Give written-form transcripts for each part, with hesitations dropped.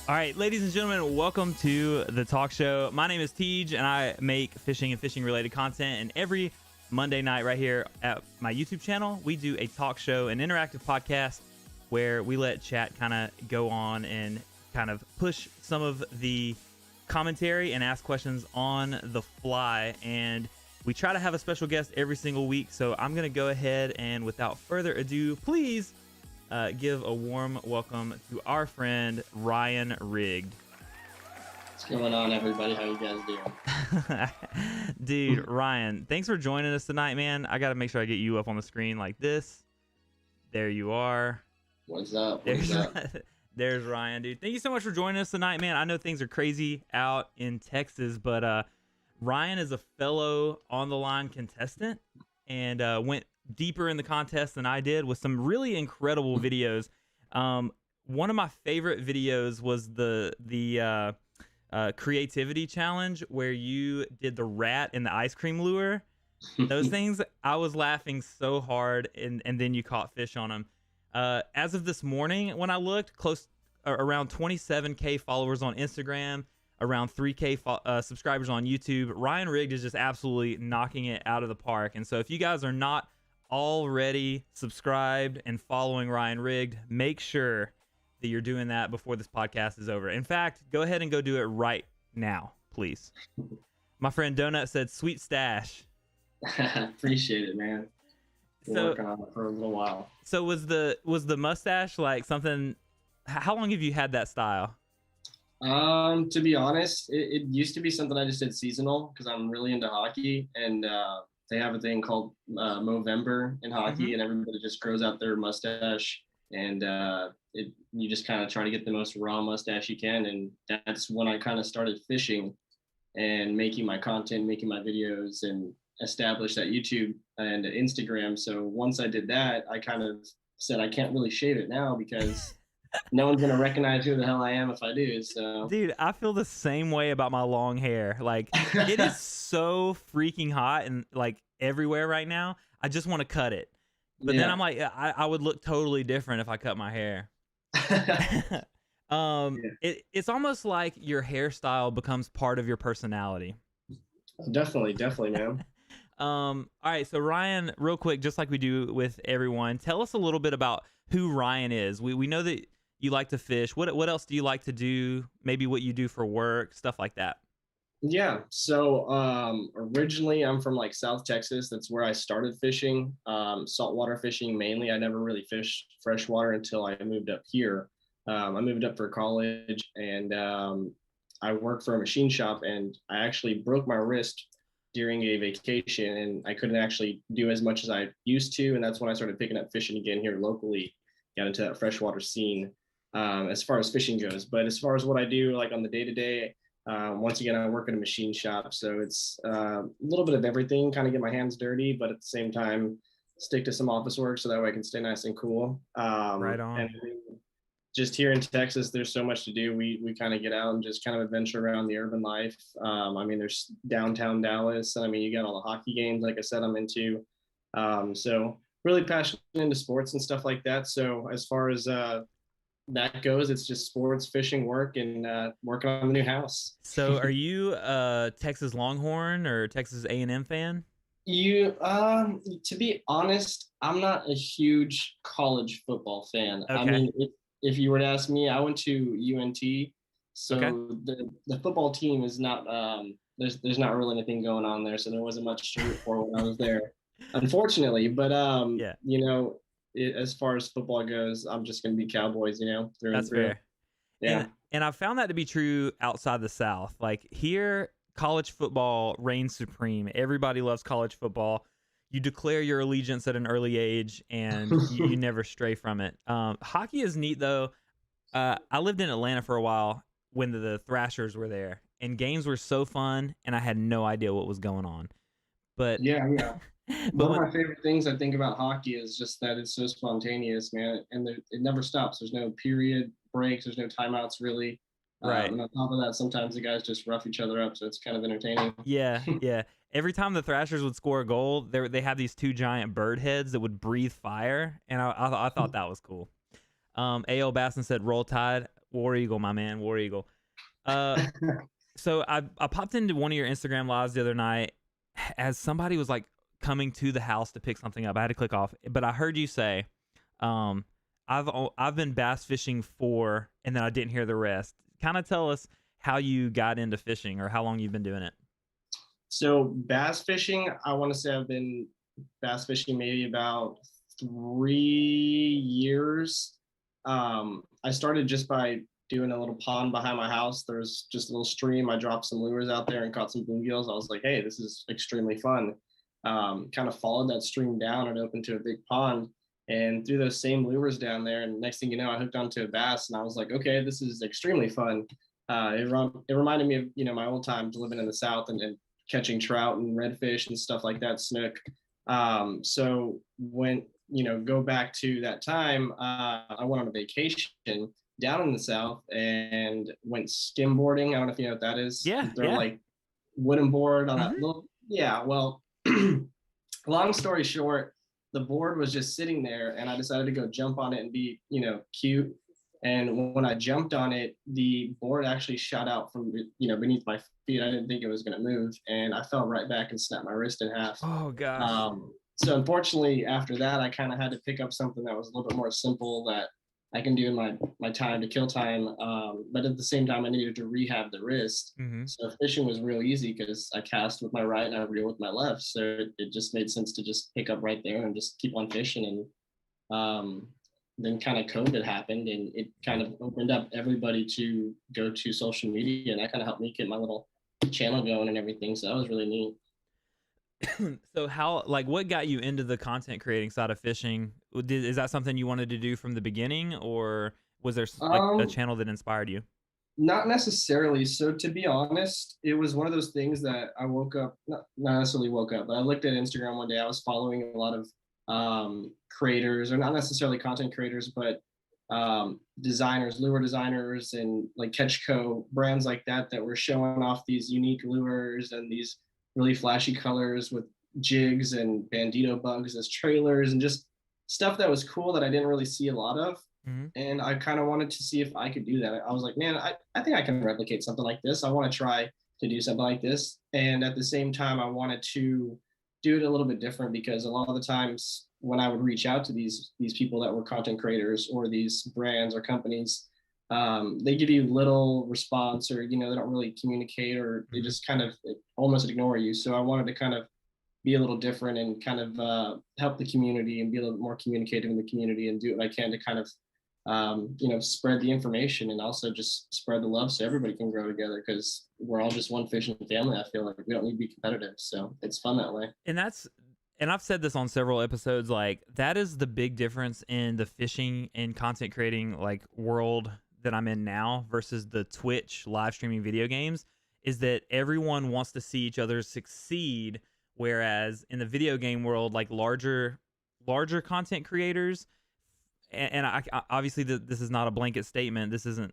All right, ladies and gentlemen, welcome to the talk show. My name is Tej, and I make fishing and fishing-related content. And every Monday night right here at my YouTube channel, we do a talk show, an interactive podcast where we let chat kind of go on and kind of push some of the commentary and ask questions on the fly. And we try to have a special guest every single week. So I'm going to go ahead and without further ado, please give a warm welcome to our friend Ryan Rigged. What's going on, everybody? How you guys doing? Dude, Ryan, thanks for joining us tonight, man. I got to make sure I get you up on the screen like this. There you are. What's up? What's up? There's Ryan, dude. Thank you so much for joining us tonight, man. I know things are crazy out in Texas, but Ryan is a fellow on the line contestant and went deeper in the contest than I did with some really incredible videos. One of my favorite videos was the creativity challenge where you did the rat and the ice cream lure. Those things, I was laughing so hard, and then you caught fish on them. As of this morning, when I looked, around 27K followers on Instagram, around 3K subscribers on YouTube. Ryan Rigged is just absolutely knocking it out of the park. And so if you guys are not already subscribed and following Ryan Rigged, make sure that you're doing that before this podcast is over. In fact, go ahead and go do it right now, please. My friend Donut said, "Sweet stash." Appreciate it, man. Been working on it for a little while. So was the mustache like something? How long have you had that style? To be honest, it used to be something I just did seasonal because I'm really into hockey, and they have a thing called Movember in hockey, and everybody just grows out their mustache, and you just kind of try to get the most raw mustache you can, and that's when I kind of started fishing and making my content, making my videos, and established that YouTube and Instagram. So once I did that, I kind of said I can't really shave it now because no one's gonna recognize who the hell I am if I do. So, dude, I feel the same way about my long hair. Like, it is so freaking hot and like everywhere right now. I just want to cut it, but then I'm like, I would look totally different if I cut my hair. It's almost like your hairstyle becomes part of your personality. Definitely, man. All right, so Ryan, real quick, just like we do with everyone, tell us a little bit about who Ryan is. We know that you like to fish. What else do you like to do? Maybe what you do for work, stuff like that. Yeah. So originally I'm from like South Texas. That's where I started fishing, saltwater fishing mainly. I never really fished freshwater until I moved up here. I moved up for college, and I worked for a machine shop, and I actually broke my wrist during a vacation, and I couldn't actually do as much as I used to. And that's when I started picking up fishing again here locally, got into that freshwater scene as far as fishing goes. But as far as what I do, like on the day-to-day, once again, I work in a machine shop. So it's a little bit of everything, kind of get my hands dirty, but at the same time, stick to some office work so that way I can stay nice and cool. Right on. And just here in Texas, there's so much to do. We kind of get out and just kind of adventure around the urban life. I mean, there's downtown Dallas. I mean, you got all the hockey games, like I said, I'm into. So really passionate into sports and stuff like that. So as far as that goes, it's just sports, fishing, work, and working on the new house. So are you a Texas Longhorn or Texas A&M fan? To be honest, I'm not a huge college football fan. Okay. I mean, if you were to ask me, I went to UNT, so the football team is not there's not really anything going on there, so there wasn't much to root for when I was there, unfortunately. But you know, as far as football goes, I'm just gonna be Cowboys, you know. That's fair. Yeah, and I found that to be true outside the South. Like here, college football reigns supreme. Everybody loves college football. You declare your allegiance at an early age, and you never stray from it. Hockey is neat, though. I lived in Atlanta for a while when the Thrashers were there, and games were so fun, and I had no idea what was going on. But yeah. One of my favorite things I think about hockey is just that it's so spontaneous, man, and it never stops. There's no period breaks. There's no timeouts, really. Right. And on top of that, sometimes the guys just rough each other up, so it's kind of entertaining. Yeah. Every time the Thrashers would score a goal, they have these two giant bird heads that would breathe fire, and I thought that was cool. A.L. Basson said, "Roll Tide." War Eagle, my man, War Eagle. Uh, so I popped into one of your Instagram lives the other night as somebody was like coming to the house to pick something up. I had to click off, but I heard you say, um, I've been bass fishing for, and then I didn't hear the rest. Kind of tell us how you got into fishing or how long you've been doing it. So bass fishing, I want to say I've been bass fishing maybe about 3 years. I started just by doing a little pond behind my house. There's just a little stream. I dropped some lures out there and caught some bluegills. I was like, hey, this is extremely fun. Kind of followed that stream down and opened to a big pond and threw those same lures down there. And next thing you know, I hooked onto a bass and I was like, okay, this is extremely fun. It reminded me of, my old times living in the South and catching trout and redfish and stuff like that, snook. So when, go back to that time, I went on a vacation down in the South and went skimboarding. I don't know if you know what that is. Yeah, They're yeah. like wooden board on that little, yeah. Well, long story short, the board was just sitting there and I decided to go jump on it and be, cute. And when I jumped on it, the board actually shot out from, beneath my feet. I didn't think it was going to move. And I fell right back and snapped my wrist in half. Oh gosh. So unfortunately, after that, I kind of had to pick up something that was a little bit more simple that I can do in my time to kill time. But at the same time, I needed to rehab the wrist. Mm-hmm. So fishing was real easy because I cast with my right and I reel with my left. So it just made sense to just pick up right there and just keep on fishing. And then kind of COVID happened and it kind of opened up everybody to go to social media. And that kind of helped me get my little channel going and everything. So that was really neat. So what got you into the content creating side of fishing? Is that something you wanted to do from the beginning, or was there a channel that inspired you? Not necessarily. So to be honest, it was one of those things that I woke up, not necessarily woke up, but I looked at Instagram one day. I was following a lot of creators, or not necessarily content creators, but designers, lure designers, and like Catch Co brands like that were showing off these unique lures and these really flashy colors with jigs and bandito bugs as trailers and just stuff that was cool that I didn't really see a lot of. Mm-hmm. And I kind of wanted to see if I could do that. I was like, man, I think I can replicate something like this. I want to try to do something like this. And at the same time, I wanted to do it a little bit different because a lot of the times when I would reach out to these people that were content creators or these brands or companies, they give you little response or, they don't really communicate or they just kind of almost ignore you. So I wanted to kind of be a little different and kind of help the community and be a little more communicative in the community and do what I can to kind of, spread the information and also just spread the love so everybody can grow together because we're all just one fishing family. I feel like we don't need to be competitive. So it's fun that way. And I've said this on several episodes, like that is the big difference in the fishing and content creating like world that I'm in now versus the Twitch live streaming video games, is that everyone wants to see each other succeed. Whereas in the video game world, like larger content creators, and I obviously this is not a blanket statement. This isn't,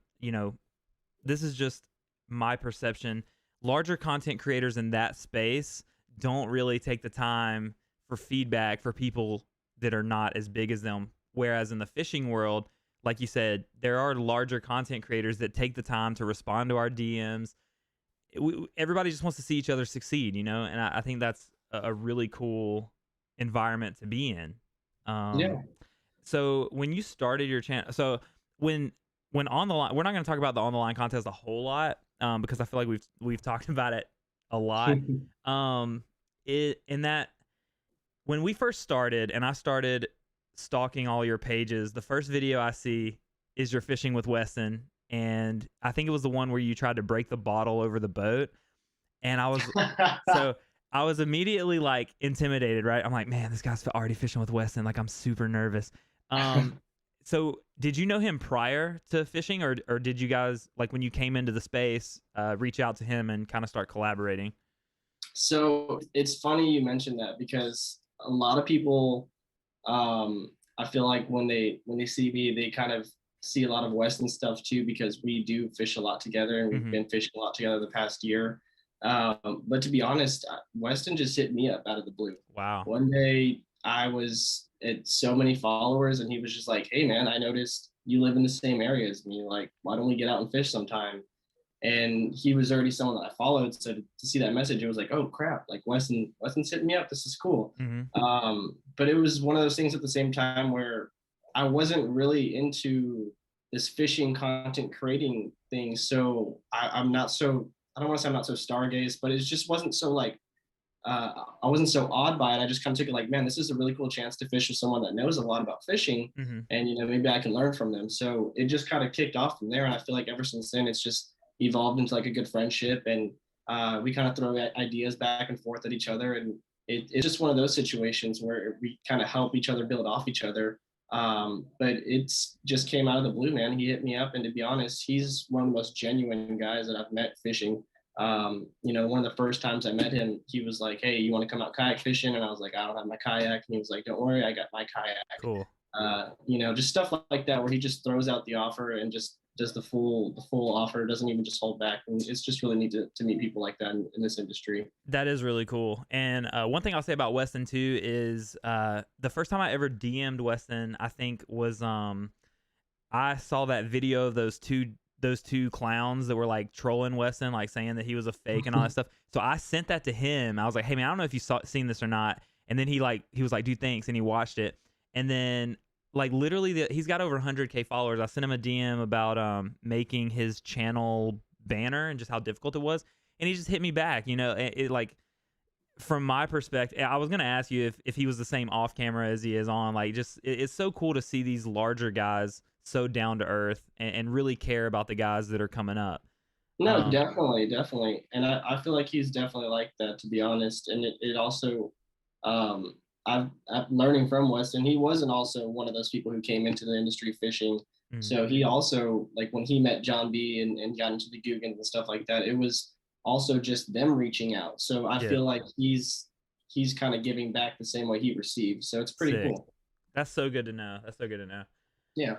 this is just my perception. Larger content creators in that space don't really take the time for feedback for people that are not as big as them. Whereas in the fishing world, like you said, there are larger content creators that take the time to respond to our DMs. Everybody just wants to see each other succeed, and I think that's a really cool environment to be in. Yeah. So when you started your channel, so when on the line, we're not going to talk about the on the line contest a whole lot because I feel like we've talked about it a lot. In that when we first started and I started stalking all your pages, the first video I see is you're fishing with Weston, and I think it was the one where you tried to break the bottle over the boat, and I was immediately like intimidated, right? I'm like, man, this guy's already fishing with Weston, like I'm super nervous. So did you know him prior to fishing, or did you guys, like when you came into the space, reach out to him and kind of start collaborating? So it's funny you mentioned that because a lot of people, I feel like when they see me, they kind of see a lot of Weston stuff too, because we do fish a lot together and we've been fishing a lot together the past year. But to be honest, Weston just hit me up out of the blue. Wow. One day I was at so many followers and he was just like, hey man, I noticed you live in the same area as me. Like, why don't we get out and fish sometime? And he was already someone that I followed. So to see that message, it was like, oh crap, like Weston's hitting me up. This is cool. Mm-hmm. But it was one of those things at the same time where I wasn't really into this fishing content creating thing. So I'm not so, I don't want to say I'm not so stargaze, but it just wasn't so like, I wasn't so awed by it. I just kind of took it like, man, this is a really cool chance to fish with someone that knows a lot about fishing, Mm-hmm. and maybe I can learn from them. So it just kind of kicked off from there, and I feel like ever since then, it's just evolved into like a good friendship, and we kind of throw ideas back and forth at each other, and it's just one of those situations where we kind of help each other build off each other. But it's just came out of the blue, man. He hit me up, and to be honest, he's one of the most genuine guys that I've met fishing. One of the first times I met him, he was like, "Hey, you want to come out kayak fishing?" And I was like, "I don't have my kayak." And he was like, "Don't worry, I got my kayak." Cool. Just stuff like that where he just throws out the offer and just does the full offer, doesn't even just hold back. And it's just really neat to meet people like that in this industry. That is really cool. And one thing I'll say about Weston too is the first time I ever DM'd Weston, I think was I saw that video of those two clowns that were like trolling Weston, like saying that he was a fake and all that stuff. So I sent that to him. I was like, "Hey man, I don't know if you seen this or not." And then he was like, "Dude, thanks," and he watched it. And then like literally, he's got over 100K followers. I sent him a DM about making his channel banner and just how difficult it was, and he just hit me back. It like from my perspective, I was gonna ask you if he was the same off camera as he is on. Like, just it's so cool to see these larger guys so down to earth and really care about the guys that are coming up. No, definitely. And I feel like he's definitely like that, to be honest. And it also, um, I'm learning from Weston. He wasn't also one of those people who came into the industry fishing. Mm. So he also, like when he met John B and got into the Guggens and stuff like that, it was also just them reaching out. So I Yeah. feel like he's kind of giving back the same way he received. So it's pretty Sick. cool. That's so good to know. Yeah.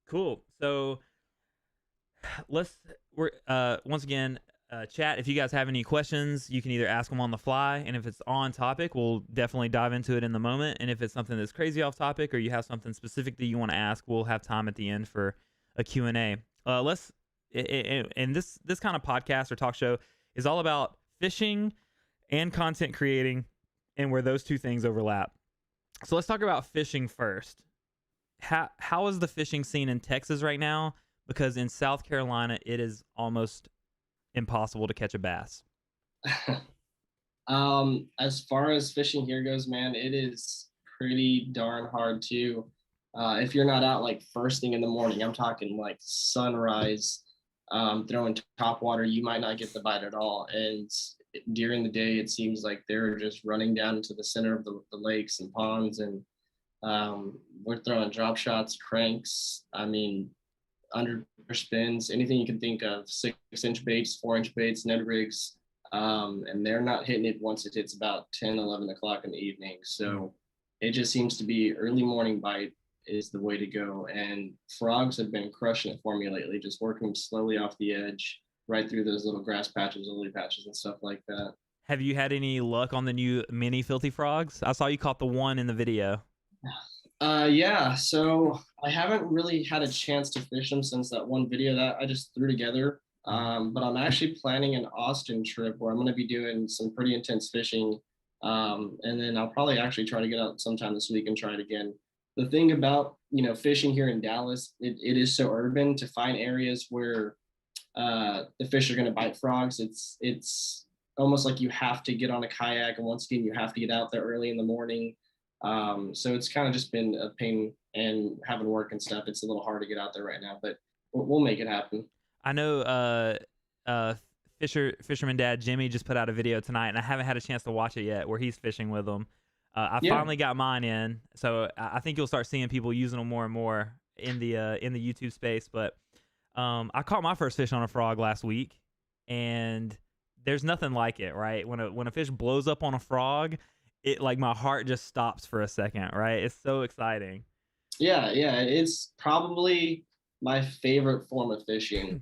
Cool. So we're once again, chat, if you guys have any questions, you can either ask them on the fly, and if it's on topic, we'll definitely dive into it in the moment. And if it's something that's crazy off topic, or you have something specific that you want to ask, we'll have time at the end for a Q&A. And this kind of podcast or talk show is all about fishing and content creating, and where those two things overlap. So let's talk about fishing first. How is the fishing scene in Texas right now? Because in South Carolina, it is almost impossible to catch a bass. As far as fishing here goes, man, it is pretty darn hard too. If you're not out like first thing in the morning, I'm talking like sunrise, throwing top water, you might not get the bite at all. And during the day, it seems like they're just running down into the center of the lakes and ponds, and we're throwing drop shots, cranks. I mean, under spins, anything you can think of, 6-inch baits, 4-inch baits, Ned rigs, and they're not hitting it once it hits about 10, 11 o'clock in the evening. So it just seems to be early morning bite is the way to go. And frogs have been crushing it for me lately, just working them slowly off the edge, right through those little grass patches, lily patches, and stuff like that. Have you had any luck on the new mini filthy frogs? I saw you caught the one in the video. Yeah, so I haven't really had a chance to fish them since that one video that I just threw together. But I'm actually planning an Austin trip where I'm going to be doing some pretty intense fishing. And then I'll probably actually try to get out sometime this week and try it again. The thing about, fishing here in Dallas, it is so urban. To find areas where the fish are going to bite frogs, it's almost like you have to get on a kayak, and once again, you have to get out there early in the morning. So it's kind of just been a pain, and having work and stuff, it's a little hard to get out there right now, but we'll make it happen. I know fisherman dad Jimmy just put out a video tonight, and I haven't had a chance to watch it yet, where he's fishing with them. I finally got mine in, so I think you'll start seeing people using them more and more in the YouTube space. But I caught my first fish on a frog last week, and there's nothing like it, right? When a fish blows up on a frog, it like my heart just stops for a second, right? It's so exciting. Yeah, it's probably my favorite form of fishing.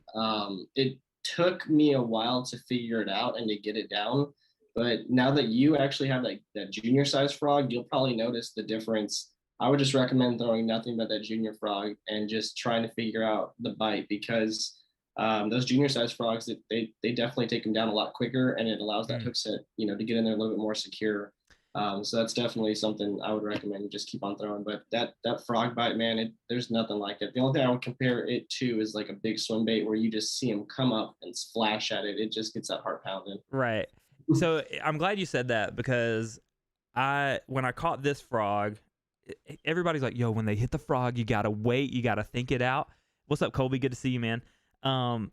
It took me a while to figure it out and to get it down, but now that you actually have that junior size frog, you'll probably notice the difference I would just recommend throwing nothing but that junior frog and just trying to figure out the bite, because those junior size frogs, they definitely take them down a lot quicker, and it allows that Mm. hook set, to get in there a little bit more secure. So that's definitely something I would recommend. You just keep on throwing. But that frog bite, man, there's nothing like it. The only thing I would compare it to is like a big swim bait where you just see them come up and splash at it. It just gets that heart pounding. Right. So I'm glad you said that, because when I caught this frog, everybody's like, "Yo, when they hit the frog, you gotta wait, you gotta think it out." What's up, Colby? Good to see you, man. Um,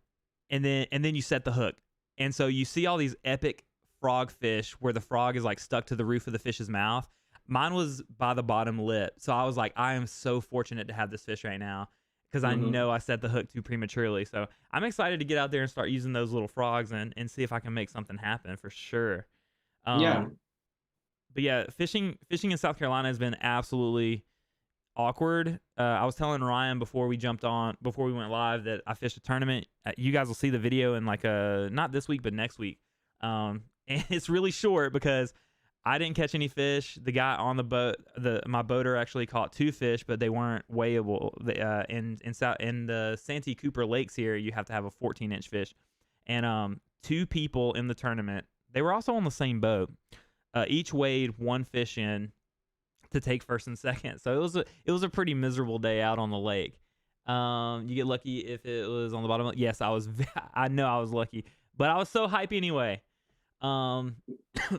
and then you set the hook, and so you see all these epic frog fish where the frog is like stuck to the roof of the fish's mouth. Mine was by the bottom lip, so I was like, I am so fortunate to have this fish right now, because I Mm-hmm. know I set the hook too prematurely. So I'm excited to get out there and start using those little frogs and see if I can make something happen for sure. Yeah. Um, but yeah, fishing in South Carolina has been absolutely awkward. I was telling Ryan before we went live, that I fished a tournament. You guys will see the video in like not this week but next week. And it's really short because I didn't catch any fish. The guy on the boat, my boater actually caught 2 fish, but they weren't weighable. In the Santee Cooper lakes here, you have to have a 14-inch fish, and 2 people in the tournament, they were also on the same boat. Each weighed 1 fish in to take first and second. So it was a pretty miserable day out on the lake. You get lucky if it was on the bottom. Yes, I was. I know I was lucky, but I was so hype anyway. Um,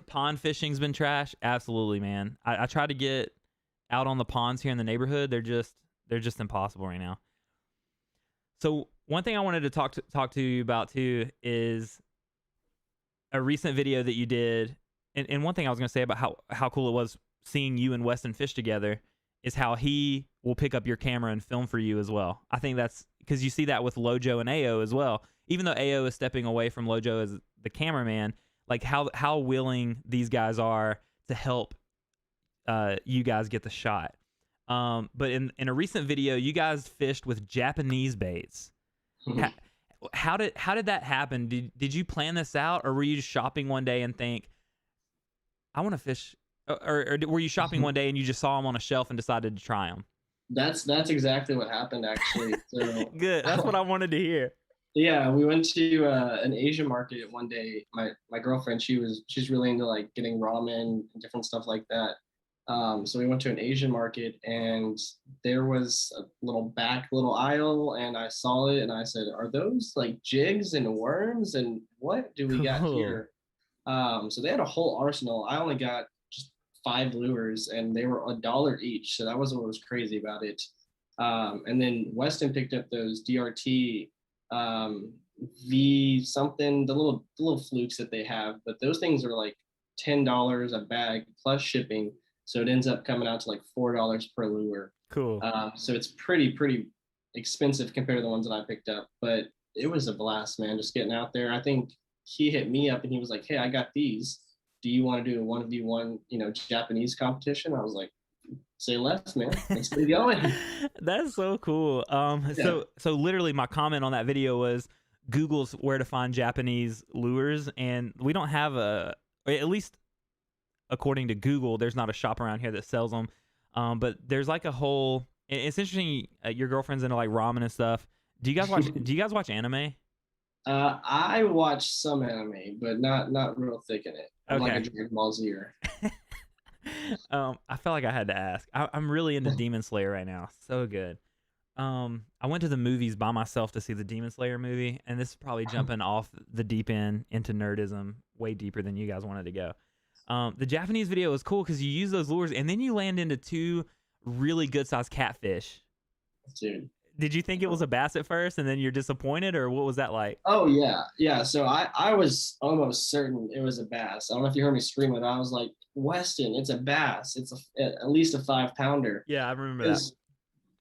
Pond fishing's been trash. Absolutely, man. I try to get out on the ponds here in the neighborhood. They're just impossible right now. So one thing I wanted to talk to you about too is a recent video that you did, and one thing I was going to say about how cool it was seeing you and Weston fish together is how he will pick up your camera and film for you as well. I think that's because you see that with Lojo and Ao as well. Even though Ao is stepping away from Lojo as the cameraman, like how willing these guys are to help you guys get the shot. But in a recent video, you guys fished with Japanese baits. Ha- how did that happen? Did you plan this out, or were you just shopping one day and think, I want to fish, or were you shopping one day and you just saw them on a shelf and decided to try them? That's exactly what happened, actually. So Good. That's what I wanted to hear. yeah, we went to an Asian market one day. My girlfriend, she's really into like getting ramen and different stuff like that. So we went to an Asian market, and there was a little aisle, and I saw it and I said, "Are those like jigs and worms? And what do we got Cool. here?" So they had a whole arsenal. I only got just 5 lures, and they were $1 each. So that was what was crazy about it. And then Weston picked up those DRT V something, the little flukes that they have, but those things are like $10 a bag plus shipping. So it ends up coming out to like $4 per lure. Cool. So it's pretty expensive compared to the ones that I picked up, but it was a blast, man. Just getting out there. I think he hit me up and he was like, "Hey, I got these. Do you want to do a 1v1, Japanese competition?" I was like, "Say less, man. Let's get going." That's so cool. Yeah. So literally my comment on that video was Google's where to find Japanese lures, and we don't have or at least according to Google, there's not a shop around here that sells them. But there's like a whole. It's interesting. Your girlfriend's into like ramen and stuff. Do you guys watch? Do you guys watch anime? I watch some anime, but not real thick in it. I'm like a Okay. Dragon Ball Zer. I felt like I had to ask. I'm really into Demon Slayer right now. So good. I went to the movies by myself to see the Demon Slayer movie, and this is probably jumping off the deep end into nerdism, way deeper than you guys wanted to go. The Japanese video was cool because you use those lures, and then you land into 2 really good sized catfish. Dude. Did you think it was a bass at first, and then you're disappointed, or what was that like? Oh yeah. So I was almost certain it was a bass. I don't know if you heard me scream it. I was like, "Weston, it's a bass. It's at least a 5 pounder." Yeah, I remember that. Because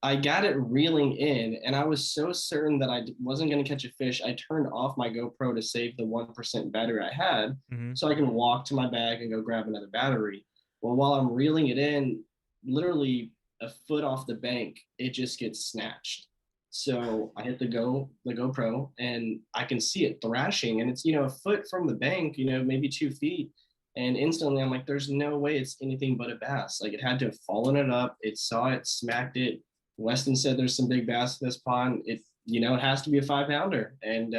I got it reeling in, and I was so certain that I wasn't going to catch a fish. I turned off my GoPro to save the 1% battery I had, Hmm. so I can walk to my bag and go grab another battery. Well, while I'm reeling it in, literally a foot off the bank, it just gets snatched. So I hit the GoPro, and I can see it thrashing, and it's a foot from the bank, maybe 2 feet, And instantly I'm like, there's no way it's anything but a bass. Like it had to have fallen it up. It saw it, smacked it. Weston said there's some big bass in this pond. It has to be a 5-pounder. And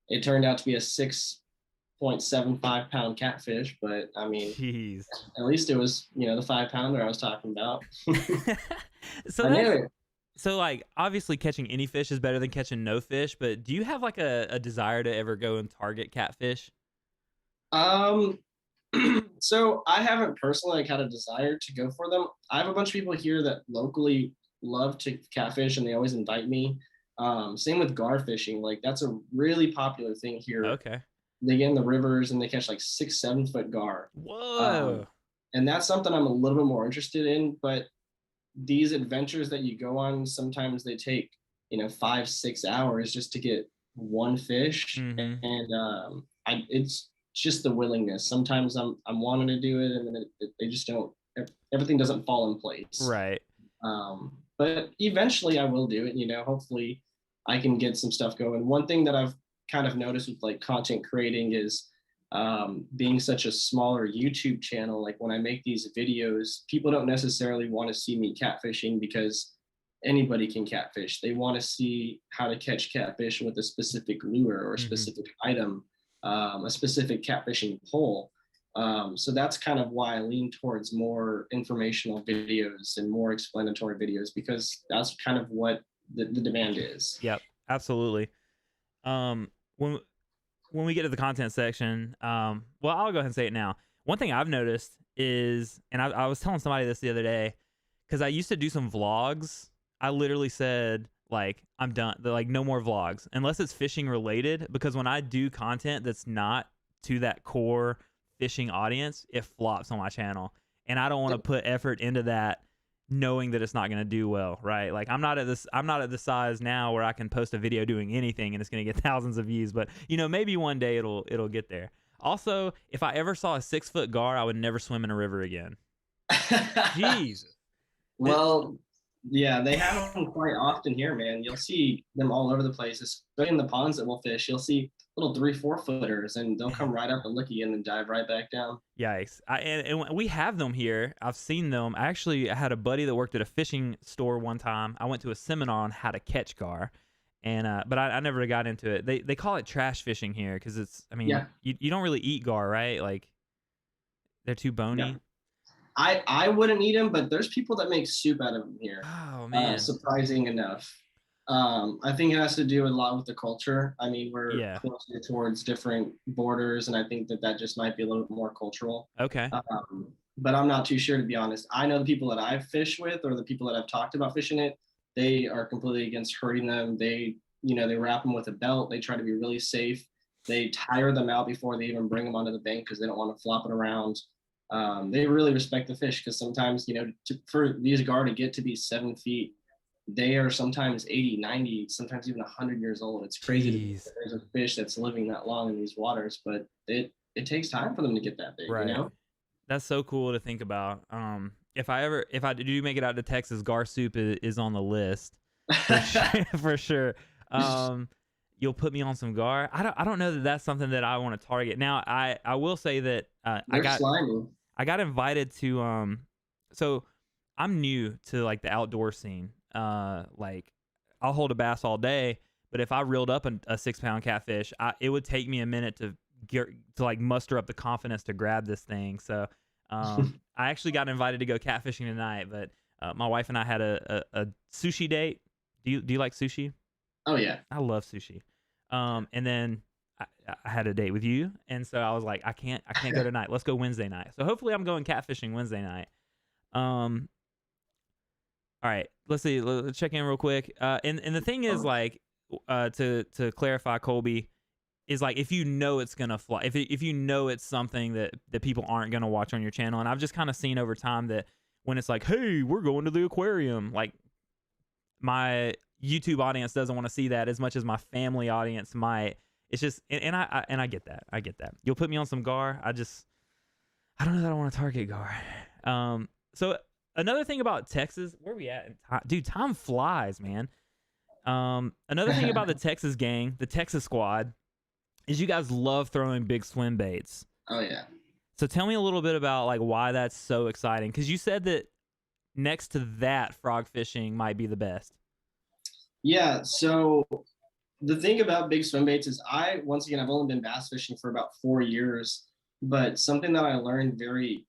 it turned out to be a 6.75 pound catfish. But I mean, Jeez. at least it was, the 5-pounder I was talking about. So I knew it. So like obviously catching any fish is better than catching no fish, but do you have like a desire to ever go and target catfish? Um, so I haven't personally like had a desire to go for them. I have a bunch of people here that locally love to catfish and they always invite me. Same with gar fishing. Like that's a really popular thing here. Okay. They get in the rivers and they catch like 6, 7 foot gar. Whoa. And that's something I'm a little bit more interested in. But these adventures that you go on, sometimes they take, 5, 6 hours just to get one fish. Mm-hmm. And it's just the willingness. Sometimes I'm wanting to do it, and then they just don't. Everything doesn't fall in place. Right. But eventually, I will do it. Hopefully, I can get some stuff going. One thing that I've kind of noticed with like content creating is being such a smaller YouTube channel. Like when I make these videos, people don't necessarily want to see me catfishing because anybody can catfish. They want to see how to catch catfish with a specific lure or a specific item, a specific catfishing pole. So that's kind of why I lean towards more informational videos and more explanatory videos, because that's kind of what the demand is. Yep, absolutely. When we get to the content section, well, I'll go ahead and say it now. One thing I've noticed is, and I was telling somebody this the other day, because I used to do some vlogs. I literally said, like, I'm done. Like, no more vlogs unless it's fishing related, because when I do content that's not to that core fishing audience, it flops on my channel, and I don't want to put effort into that knowing that it's not going to do well, right? Like I'm not at the size now where I can post a video doing anything and it's going to get thousands of views, but maybe one day it'll get there. Also, if I ever saw a 6-foot gar, I would never swim in a river again. Jeez. Well, yeah, they have them quite often here, man. You'll see them all over the place, especially in the ponds that we'll fish. You'll see little 3-4 footers, and they'll come right up and look at you and then dive right back down. Yikes. And we have them here. I've seen them. I had a buddy that worked at a fishing store one time. I went to a seminar on how to catch gar, and but I never got into it. They call it trash fishing here because you don't really eat gar, right? Like they're too bony. Yeah. I wouldn't eat them, but there's people that make soup out of them here. Oh man, surprising enough. I think it has to do a lot with the culture. I mean, we're closer towards different borders, and I think that just might be a little bit more cultural. Okay. But I'm not too sure, to be honest. I know the people that I've fished with, or the people that I've talked about fishing it, they are completely against hurting them. They wrap them with a belt. They try to be really safe. They tire them out before they even bring them onto the bank because they don't want to flop it around. They really respect the fish, because sometimes, for these gar to get to be 7 feet, they are sometimes 80, 90, sometimes even 100 years old. It's crazy. There's a fish that's living that long in these waters, but it takes time for them to get that big, right. That's so cool to think about. If I do make it out to Texas, gar soup is on the list for sure. You'll put me on some gar. I don't know that that's something that I want to target. Now I will say that I got invited to so I'm new to like the outdoor scene. Like I'll hold a bass all day, but if I reeled up a 6-pound catfish, it would take me a minute to like muster up the confidence to grab this thing. So I actually got invited to go catfishing tonight, but my wife and I had a sushi date. Do you like sushi? Oh yeah, I love sushi. And then I had a date with you, and so I was like, I can't go tonight. Let's go Wednesday night. So hopefully I'm going catfishing Wednesday night. All right, let's see. Let's check in real quick. And the thing is, like, to clarify, Colby, is like if it's gonna fly, if it's something that people aren't gonna watch on your channel, and I've just kind of seen over time that when it's like, hey, we're going to the aquarium, like my YouTube audience doesn't want to see that as much as my family audience might. It's just, and I get that. I get that. You'll put me on some gar. I don't know that I want to target gar. So another thing about Texas, where are we at? Dude, time flies, man. Another thing about the Texas gang, the Texas squad, is you guys love throwing big swim baits. Oh yeah. So tell me a little bit about like why that's so exciting. Because you said that next to that, frog fishing might be the best. Yeah. So the thing about big swim baits is once again, I've only been bass fishing for about 4 years, but something that I learned very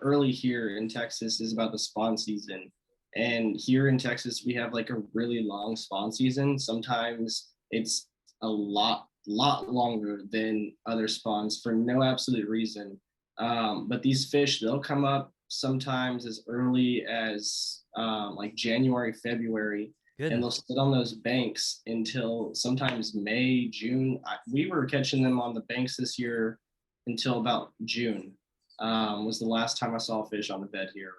early here in Texas is about the spawn season. And here in Texas, we have like a really long spawn season. Sometimes it's a lot longer than other spawns for no absolute reason. But these fish, they'll come up sometimes as early as like January, February, and they'll Goodness. sit on those banks until sometimes May, June. We were catching them on the banks this year until about June. Was the last time I saw a fish on the bed here.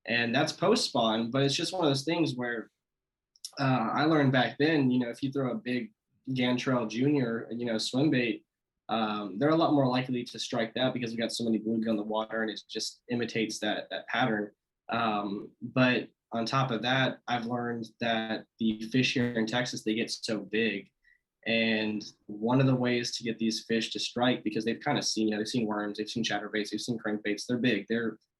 And that's post spawn, but it's just one of those things where I learned back then, if you throw a big Gantrell Junior, swim bait, they're a lot more likely to strike that because we got so many bluegill in the water and it just imitates that pattern. But on top of that, I've learned that the fish here in Texas, they get so big. And one of the ways to get these fish to strike, because they've kind of seen, they've seen worms, they've seen chatterbaits, they've seen crankbaits, they're big.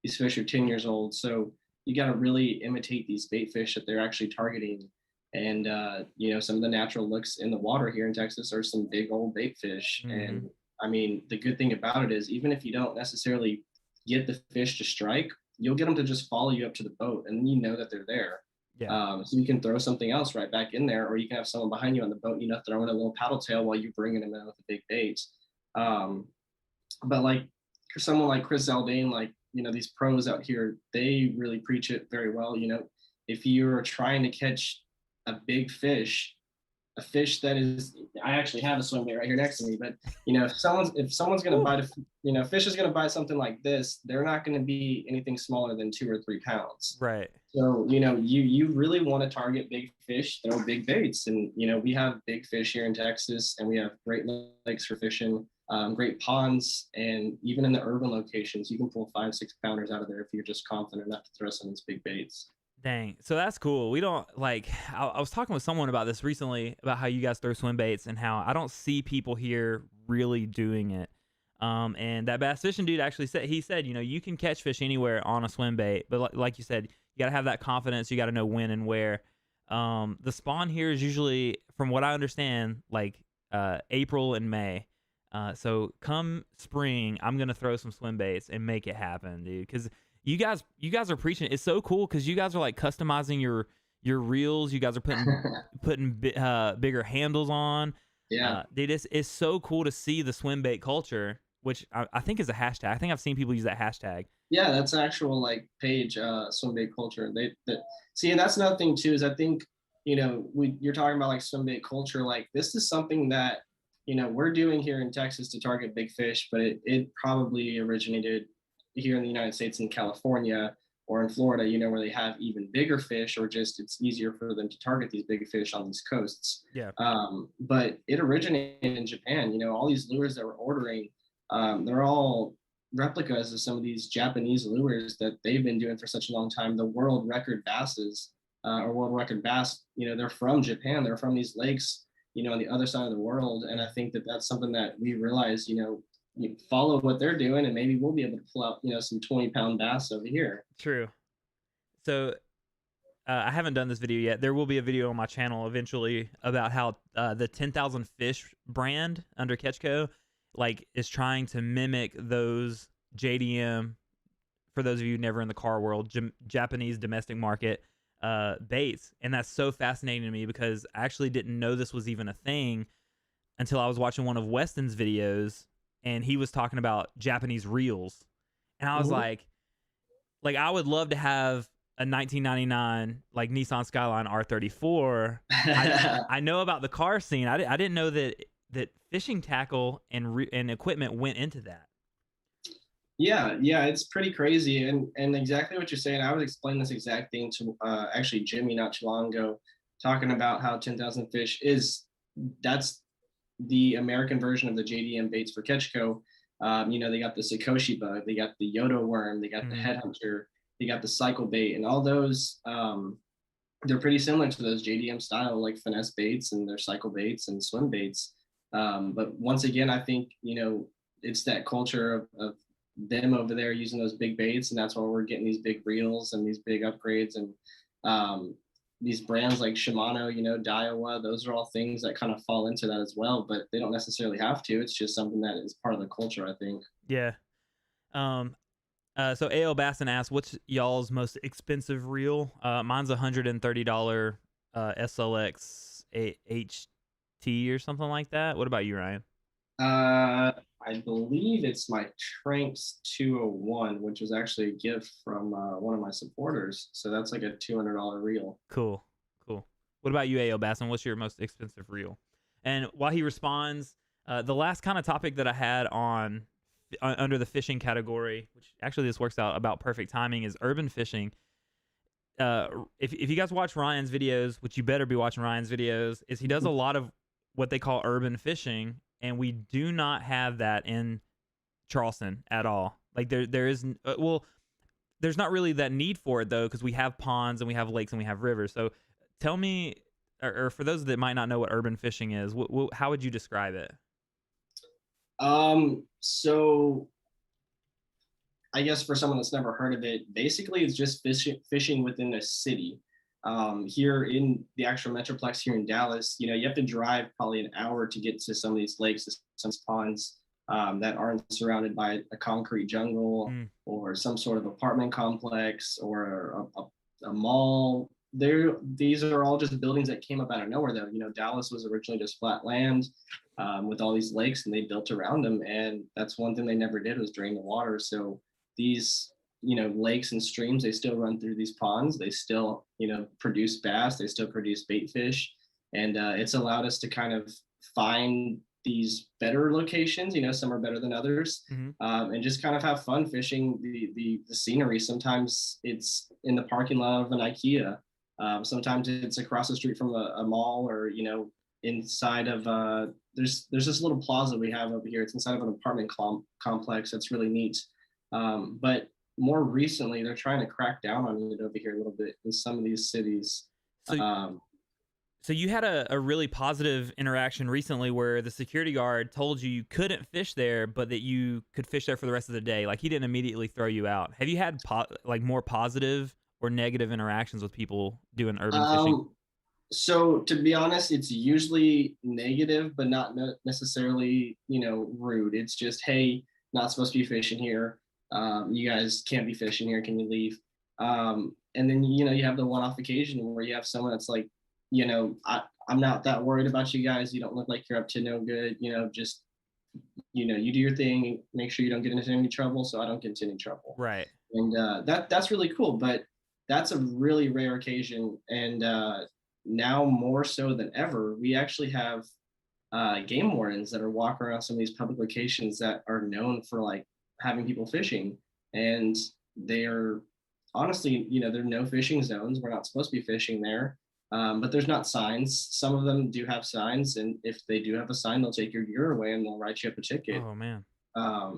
These fish are 10 years old. So you got to really imitate these bait fish that they're actually targeting. And, some of the natural looks in the water here in Texas are some big old bait fish. Mm-hmm. And I mean, the good thing about it is even if you don't necessarily get the fish to strike, you'll get them to just follow you up to the boat and you know that they're there. Yeah. So you can throw something else right back in there, or you can have someone behind you on the boat, throwing a little paddle tail while you're bringing them in with the big baits. But like for someone like Chris Zaldane, like, these pros out here, they really preach it very well. If you're trying to catch a big fish, a fish that is, I actually have a swim bait right here next to me, but if someone's going to bite fish is going to bite something like this, they're not going to be anything smaller than 2 or 3 pounds. Right. So, you really want to target big fish, throw big baits. And, we have big fish here in Texas and we have great lakes for fishing, great ponds. And even in the urban locations, you can pull 5-6 pounders out of there if you're just confident enough to throw some of these big baits. Dang. So that's cool. We don't like, I was talking with someone about this recently about how you guys throw swim baits and how I don't see people here really doing it. And that bass fishing dude actually said, you can catch fish anywhere on a swim bait, but like you said, you got to have that confidence. You got to know when and where. The spawn here is usually, from what I understand, like April and May. So come spring, I'm gonna throw some swim baits and make it happen, dude. Because you guys are preaching. It's so cool because you guys are like customizing your reels. You guys are putting bigger handles on. Yeah, dude, it's so cool to see the swim bait culture, which I think is a hashtag. I think I've seen people use that hashtag. Yeah, that's an actual like page, swim bait culture. See, and that's another thing too, is I think, you're talking about like swim bait culture. Like this is something that, we're doing here in Texas to target big fish, but it probably originated here in the United States in California or in Florida, where they have even bigger fish, or just it's easier for them to target these big fish on these coasts. Yeah. But it originated in Japan. All these lures that we're ordering, they're all replicas of some of these Japanese lures that they've been doing for such a long time. The world record basses, or world record bass, they're from Japan. They're from these lakes, on the other side of the world. And I think that that's something that we realize, you follow what they're doing and maybe we'll be able to pull out, some 20-pound bass over here. True. So I haven't done this video yet. There will be a video on my channel eventually about how the 10,000 Fish brand under Ketchco is trying to mimic those JDM, for those of you never in the car world, Japanese domestic market baits. And that's so fascinating to me because I actually didn't know this was even a thing until I was watching one of Weston's videos and he was talking about Japanese reels. And I was like, I would love to have a 1999 Nissan Skyline R34. I know about the car scene. I didn't know that fishing tackle and equipment went into that. Yeah, it's pretty crazy, and exactly what you're saying. I was explaining this exact thing to actually Jimmy not too long ago, talking about how 10,000 Fish that's the American version of the JDM baits for Ketchco. They got the Sakoshi bug, they got the Yodo worm, they got the headhunter, they got the cycle bait, and all those they're pretty similar to those JDM style finesse baits and their cycle baits and swim baits. But once again, I think it's that culture of them over there using those big baits, and that's why we're getting these big reels and these big upgrades. And these brands like Shimano, Daiwa, those are all things that kind of fall into that as well, but they don't necessarily have to. It's just something that is part of the culture, I think. Yeah. So AL Basson asks, what's y'all's most expensive reel? Mine's $130 SLX HT or something like that. What about you, Ryan? I believe it's my Tranks 201, which was actually a gift from one of my supporters. So that's like a $200 reel. Cool. What about you, AL Basson? What's your most expensive reel? And while he responds, the last kind of topic that I had on under the fishing category, which actually this works out about perfect timing, is urban fishing. If you guys watch Ryan's videos, which you better be watching Ryan's videos, is he does a lot of what they call urban fishing, and we do not have that in Charleston at all. Like there is there's not really that need for it though, because we have ponds and we have lakes and we have rivers. So tell me, or for those that might not know what urban fishing is, how would you describe it? So I guess for someone that's never heard of it, basically it's just fishing within a city. Here in the actual metroplex here in Dallas, you have to drive probably an hour to get to some of these lakes, some ponds that aren't surrounded by a concrete jungle or some sort of apartment complex or a mall. These are all just buildings that came up out of nowhere, though. Dallas was originally just flat land with all these lakes, and they built around them. And that's one thing they never did, was drain the water. So these lakes and streams, they still run through these ponds. They still produce bass. They still produce bait fish, and it's allowed us to kind of find these better locations. Some are better than others, and just kind of have fun fishing the scenery. Sometimes it's in the parking lot of an IKEA. Sometimes it's across the street from a mall, or inside of there's this little plaza we have over here. It's inside of an apartment complex. That's really neat. But more recently, they're trying to crack down on it over here a little bit in some of these cities. So you had a really positive interaction recently where the security guard told you couldn't fish there, but that you could fish there for the rest of the day. Like, he didn't immediately throw you out. Have you had more positive or negative interactions with people doing urban fishing? So to be honest, it's usually negative, but not necessarily, rude. It's just, hey, not supposed to be fishing here. You guys can't be fishing here. Can you leave? And then, you have the one-off occasion where you have someone that's like, I'm not that worried about you guys. You don't look like you're up to no good. Just, you do your thing. Make sure you don't get into any trouble, so I don't get into any trouble. Right. And that's really cool. But that's a really rare occasion. And now more so than ever, we actually have game wardens that are walking around some of these public locations that are known for like having people fishing, and they're honestly, there are no fishing zones. We're not supposed to be fishing there, but there's not signs. Some of them do have signs, and if they do have a sign, they'll take your gear away and they'll write you up a ticket. Oh man.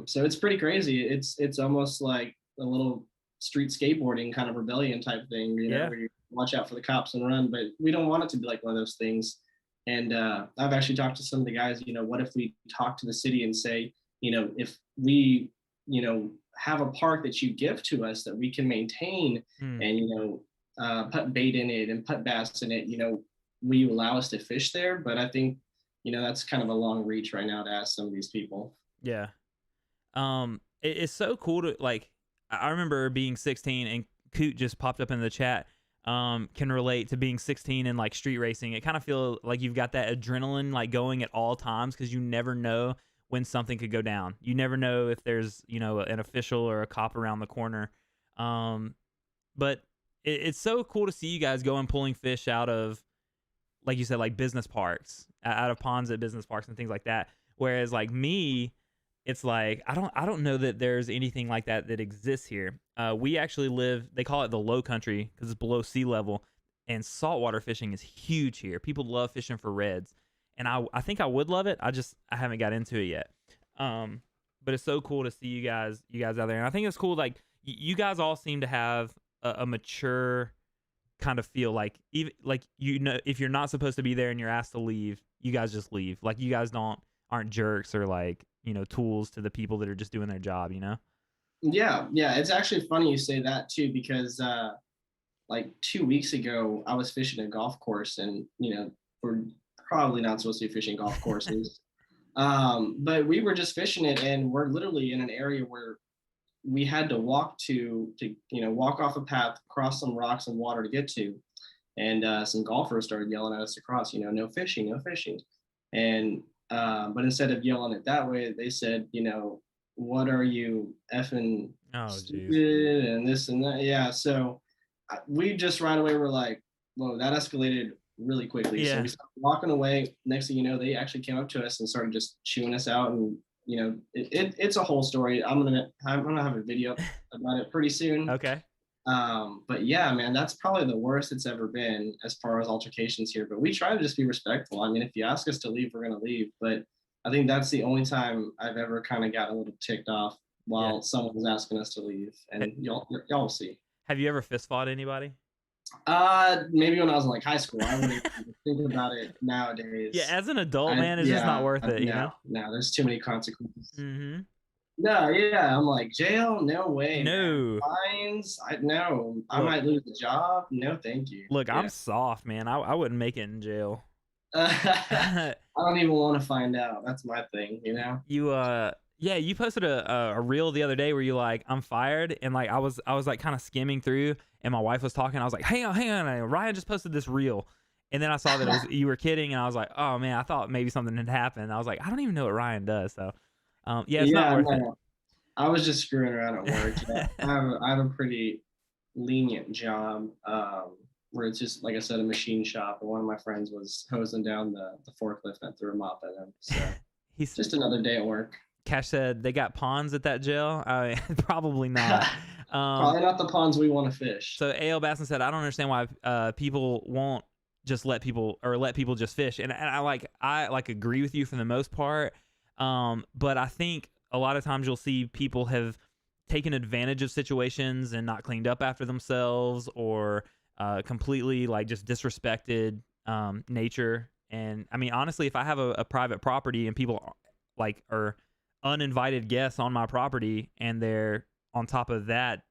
So it's pretty crazy. It's almost like a little street skateboarding kind of rebellion type thing, where you watch out for the cops and run. But we don't want it to be like one of those things. And I've actually talked to some of the guys, what if we talk to the city and say, if we, have a park that you give to us that we can maintain and, put bait in it and put bass in it, will you allow us to fish there? But I think, that's kind of a long reach right now to ask some of these people. Yeah. It's so cool to, like, I remember being 16, and Coot just popped up in the chat. Can relate to being 16 and like street racing. It kind of feels like you've got that adrenaline like going at all times, because you never know when something could go down. You never know if there's an official or a cop around the corner. But it's so cool to see you guys go and pulling fish out of, like you said, like business parks, out of ponds at business parks and things like that. Whereas like me, it's like I don't know that there's anything like that exists here. We actually live, they call it the low country because it's below sea level, and saltwater fishing is huge here. People love fishing for reds, and I think I would love it. I haven't got into it yet. But it's so cool to see you guys out there, and I think it's cool. Like you guys all seem to have a mature kind of feel. Like even like if you're not supposed to be there and you're asked to leave, you guys just leave. Like you guys aren't jerks or like tools to the people that are just doing their job. Yeah, yeah. It's actually funny you say that too, because like 2 weeks ago, I was fishing a golf course, and we're probably not supposed to be fishing golf courses. But we were just fishing it, and we're literally in an area where we had to walk to walk off a path, cross some rocks and water to get to. And some golfers started yelling at us across, no fishing, no fishing. And but instead of yelling it that way, they said, what are you effing Oh, geez. stupid and this and that. Yeah. So we just right away were like, whoa, that escalated really quickly. So Yeah. we started walking away. Next thing you know, they actually came up to us and started just chewing us out. And it's a whole story. I'm gonna have a video about it pretty soon. Okay. But yeah, man, that's probably the worst it's ever been as far as altercations here. But we try to just be respectful. I mean, if you ask us to leave, we're gonna leave. But I think that's the only time I've ever kind of got a little ticked off Yeah. while someone was asking us to leave. And y'all will see. Have you ever fist fought anybody? Maybe when I was in like high school. I wouldn't even think about it nowadays. Yeah, as an adult, man, it's just not worth it, you know? No, there's too many consequences. Mm-hmm. No, yeah, I'm like jail. No way. No. Man. Fines. No. I Look. might lose a job. No, thank you. Look, Yeah. I'm soft, man. I wouldn't make it in jail. I don't even want to find out. That's my thing, You yeah, you posted a reel the other day where you like, I'm fired, and like I was like kind of skimming through, and my wife was talking. I was like, hang on, Ryan just posted this reel, and then I saw that it was, you were kidding, and I was like, oh man, I thought maybe something had happened. I was like, I don't even know what Ryan does, so yeah, it's not worth it. I was just screwing around at work. Yeah. I have a pretty lenient job, where it's just like I said, a machine shop, and one of my friends was hosing down the forklift and I threw a mop at him. So He's just another day at work. Cash said they got ponds at that jail. Probably not. Probably not the ponds we want to fish. So A.L. Basson said, I don't understand why people won't just let people just fish. And I agree with you for the most part. But I think a lot of times you'll see people have taken advantage of situations and not cleaned up after themselves, or completely like just disrespected nature. And I mean, honestly, if I have a private property and people like are uninvited guests on my property, and they're on top of that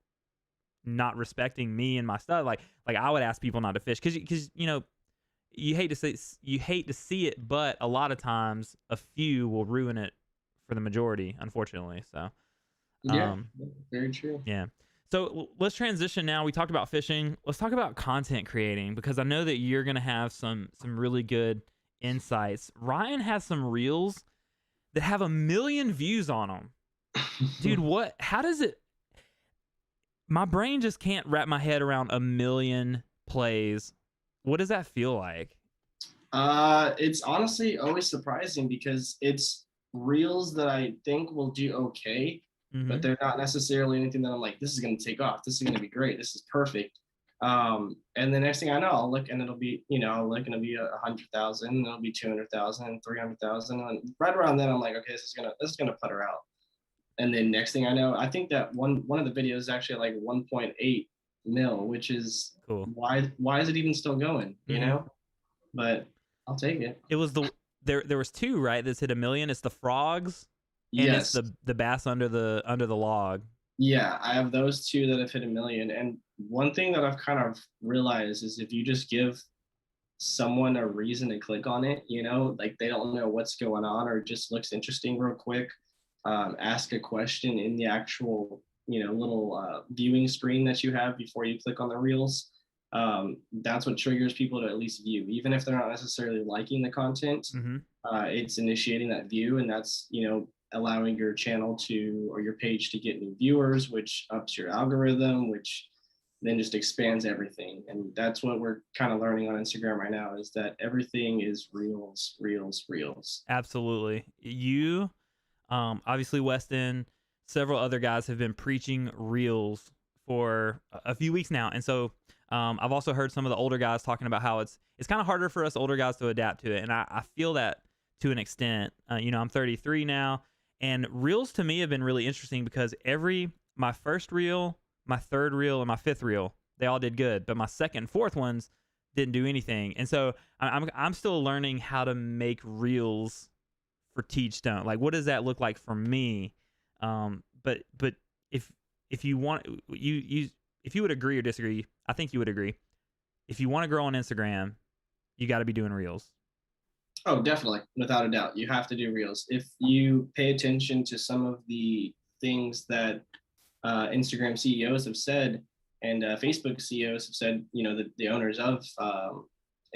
not respecting me and my stuff, like I would ask people not to fish, because you hate to see it, but a lot of times a few will ruin it for the majority, unfortunately. So yeah, very true. Yeah. So let's transition now. We talked about fishing. Let's talk about content creating, because I know that you're gonna have some really good insights. Ryan has some reels that have 1 million views on them. Dude, how does it, my brain just can't wrap my head around 1 million plays. What does that feel like? It's honestly always surprising, because it's reels that I think will do okay, but they're not necessarily anything that I'm like, this is going to take off. This is going to be great. This is perfect. And the next thing I know, I'll look and it'll be, I'll look and it'll be 100,000, and it'll be 200,000, 300,000. And right around then I'm like, okay, this is gonna putter out. And then next thing I know, I think that one of the videos is actually like 1.8 mil, which is cool. Why is it even still going? But I'll take it. It was there was two, right? That's hit 1 million. It's the frogs, and yes, it's the bass under the log. Yeah, I have those two that have hit 1 million. And one thing that I've kind of realized is, if you just give someone a reason to click on it, like they don't know what's going on, or it just looks interesting real quick, ask a question in the actual, little viewing screen that you have before you click on the reels. That's what triggers people to at least view, even if they're not necessarily liking the content. It's initiating that view, and that's, allowing your channel or your page to get new viewers, which ups your algorithm, which then just expands everything. And that's what we're kind of learning on Instagram right now, is that everything is reels. Absolutely. You, obviously Weston, several other guys have been preaching reels for a few weeks now. And so I've also heard some of the older guys talking about how it's kind of harder for us older guys to adapt to it. And I feel that to an extent. I'm 33 now, and reels to me have been really interesting, because my first reel, my third reel, and my fifth reel, they all did good, but my second and fourth ones didn't do anything. And so I'm still learning how to make reels for Teejstone. Like, what does that look like for me? But if if you want if you would agree or disagree, I think you would agree. If you want to grow on Instagram, you got to be doing reels. Oh, definitely, without a doubt. You have to do reels. If you pay attention to some of the things that Instagram CEOs have said and Facebook CEOs have said, the owners of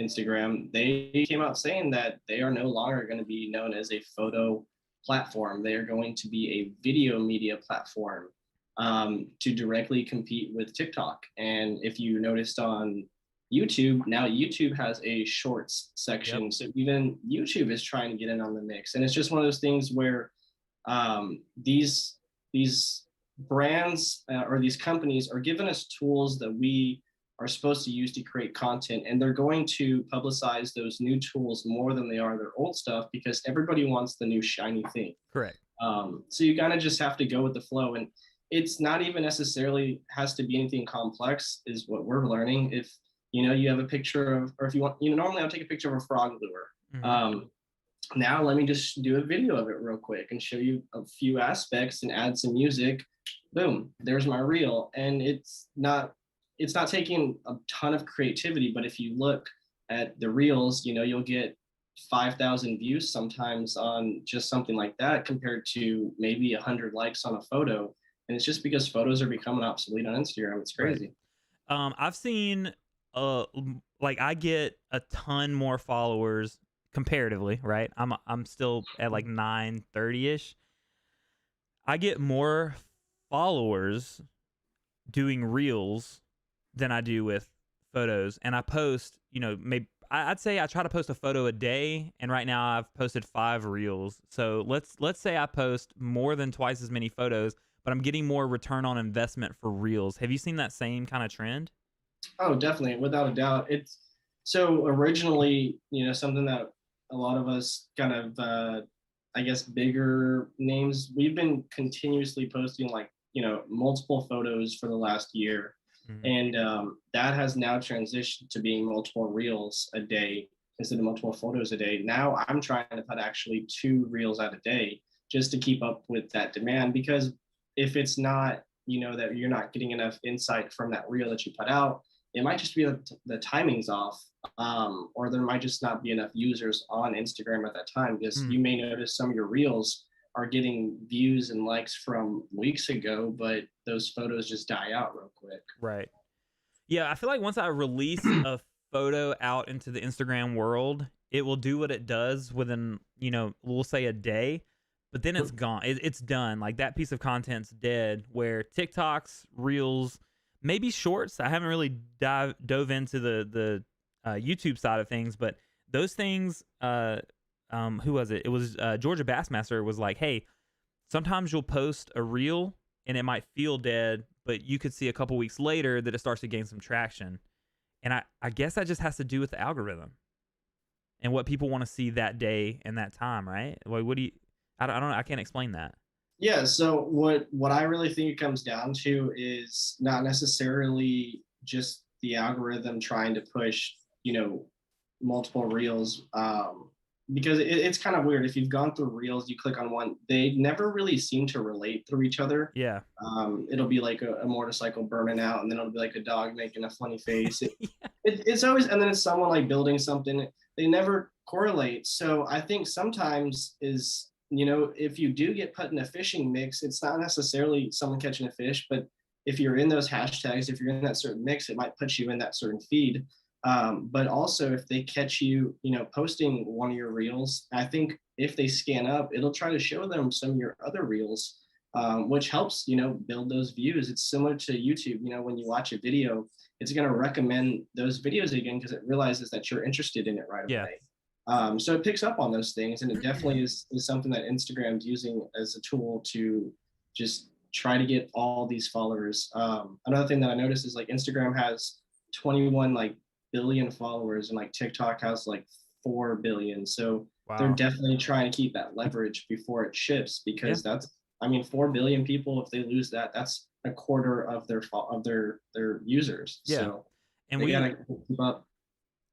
Instagram, they came out saying that they are no longer going to be known as a photo platform. They are going to be a video media platform to directly compete with TikTok. And if you noticed on YouTube, now YouTube has a shorts section. Yep. So even YouTube is trying to get in on the mix. And it's just one of those things where these brands or these companies are giving us tools that we are supposed to use to create content, and they're going to publicize those new tools more than they are their old stuff because everybody wants the new shiny thing. Correct. So you kind of just have to go with the flow, and it's not even necessarily has to be anything complex is what we're learning. If you have a picture of, or if you want, normally I'll take a picture of a frog lure. Mm-hmm. Now let me just do a video of it real quick and show you a few aspects and add some music. Boom, there's my reel. And it's not taking a ton of creativity, but if you look at the reels, you'll get 5,000 views sometimes on just something like that compared to maybe 100 likes on a photo. And it's just because photos are becoming obsolete on Instagram. It's crazy. Right. I've seen I get a ton more followers comparatively, right? I'm still at like 930-ish. I get more followers doing reels than I do with photos, and I post, maybe I'd say I try to post a photo a day, and right now I've posted 5 reels. So let's say I post more than twice as many photos, but I'm getting more return on investment for reels. Have you seen that same kind of trend? Oh, definitely, without a doubt. It's so originally, something that a lot of us kind of, I guess, bigger names, we've been continuously posting multiple photos for the last year. Mm-hmm. And that has now transitioned to being multiple reels a day instead of multiple photos a day. Now I'm trying to put actually 2 reels out a day just to keep up with that demand, because if it's not, that you're not getting enough insight from that reel that you put out, it might just be the timing's off, or there might just not be enough users on Instagram at that time, because you may notice some of your reels are getting views and likes from weeks ago, but those photos just die out real quick. Right. Yeah, I feel like once I release a photo out into the Instagram world, it will do what it does within, we'll say a day, but then it's gone. It's done. Like that piece of content's dead, where TikToks, reels, maybe shorts. I haven't really dove into the YouTube side of things, but those things, who was it? It was Georgia Bassmaster was like, hey, sometimes you'll post a reel and it might feel dead, but you could see a couple weeks later that it starts to gain some traction. And I guess that just has to do with the algorithm and what people want to see that day and that time, right? Like, what do you, I don't know. I can't explain that. Yeah. So what I really think it comes down to is not necessarily just the algorithm trying to push, multiple reels. Because it's kind of weird. If you've gone through reels, you click on one, they never really seem to relate through each other. Yeah. It'll be like a motorcycle burning out, and then it'll be like a dog making a funny face. It's always, and then it's someone like building something. They never correlate. So I think sometimes is, if you do get put in a fishing mix, it's not necessarily someone catching a fish, but if you're in those hashtags, if you're in that certain mix, it might put you in that certain feed. But also if they catch you, posting one of your reels, I think if they scan up, it'll try to show them some of your other reels, which helps, build those views. It's similar to YouTube. When you watch a video, it's going to recommend those videos again because it realizes that you're interested in it right away. So it picks up on those things, and it definitely is something that Instagram's using as a tool to just try to get all these followers. Another thing that I noticed is like Instagram has 21 billion followers, and TikTok has 4 billion. So they're definitely trying to keep that leverage before it shifts, because that's 4 billion people. If they lose that, that's a quarter of their users. So and we gotta keep up.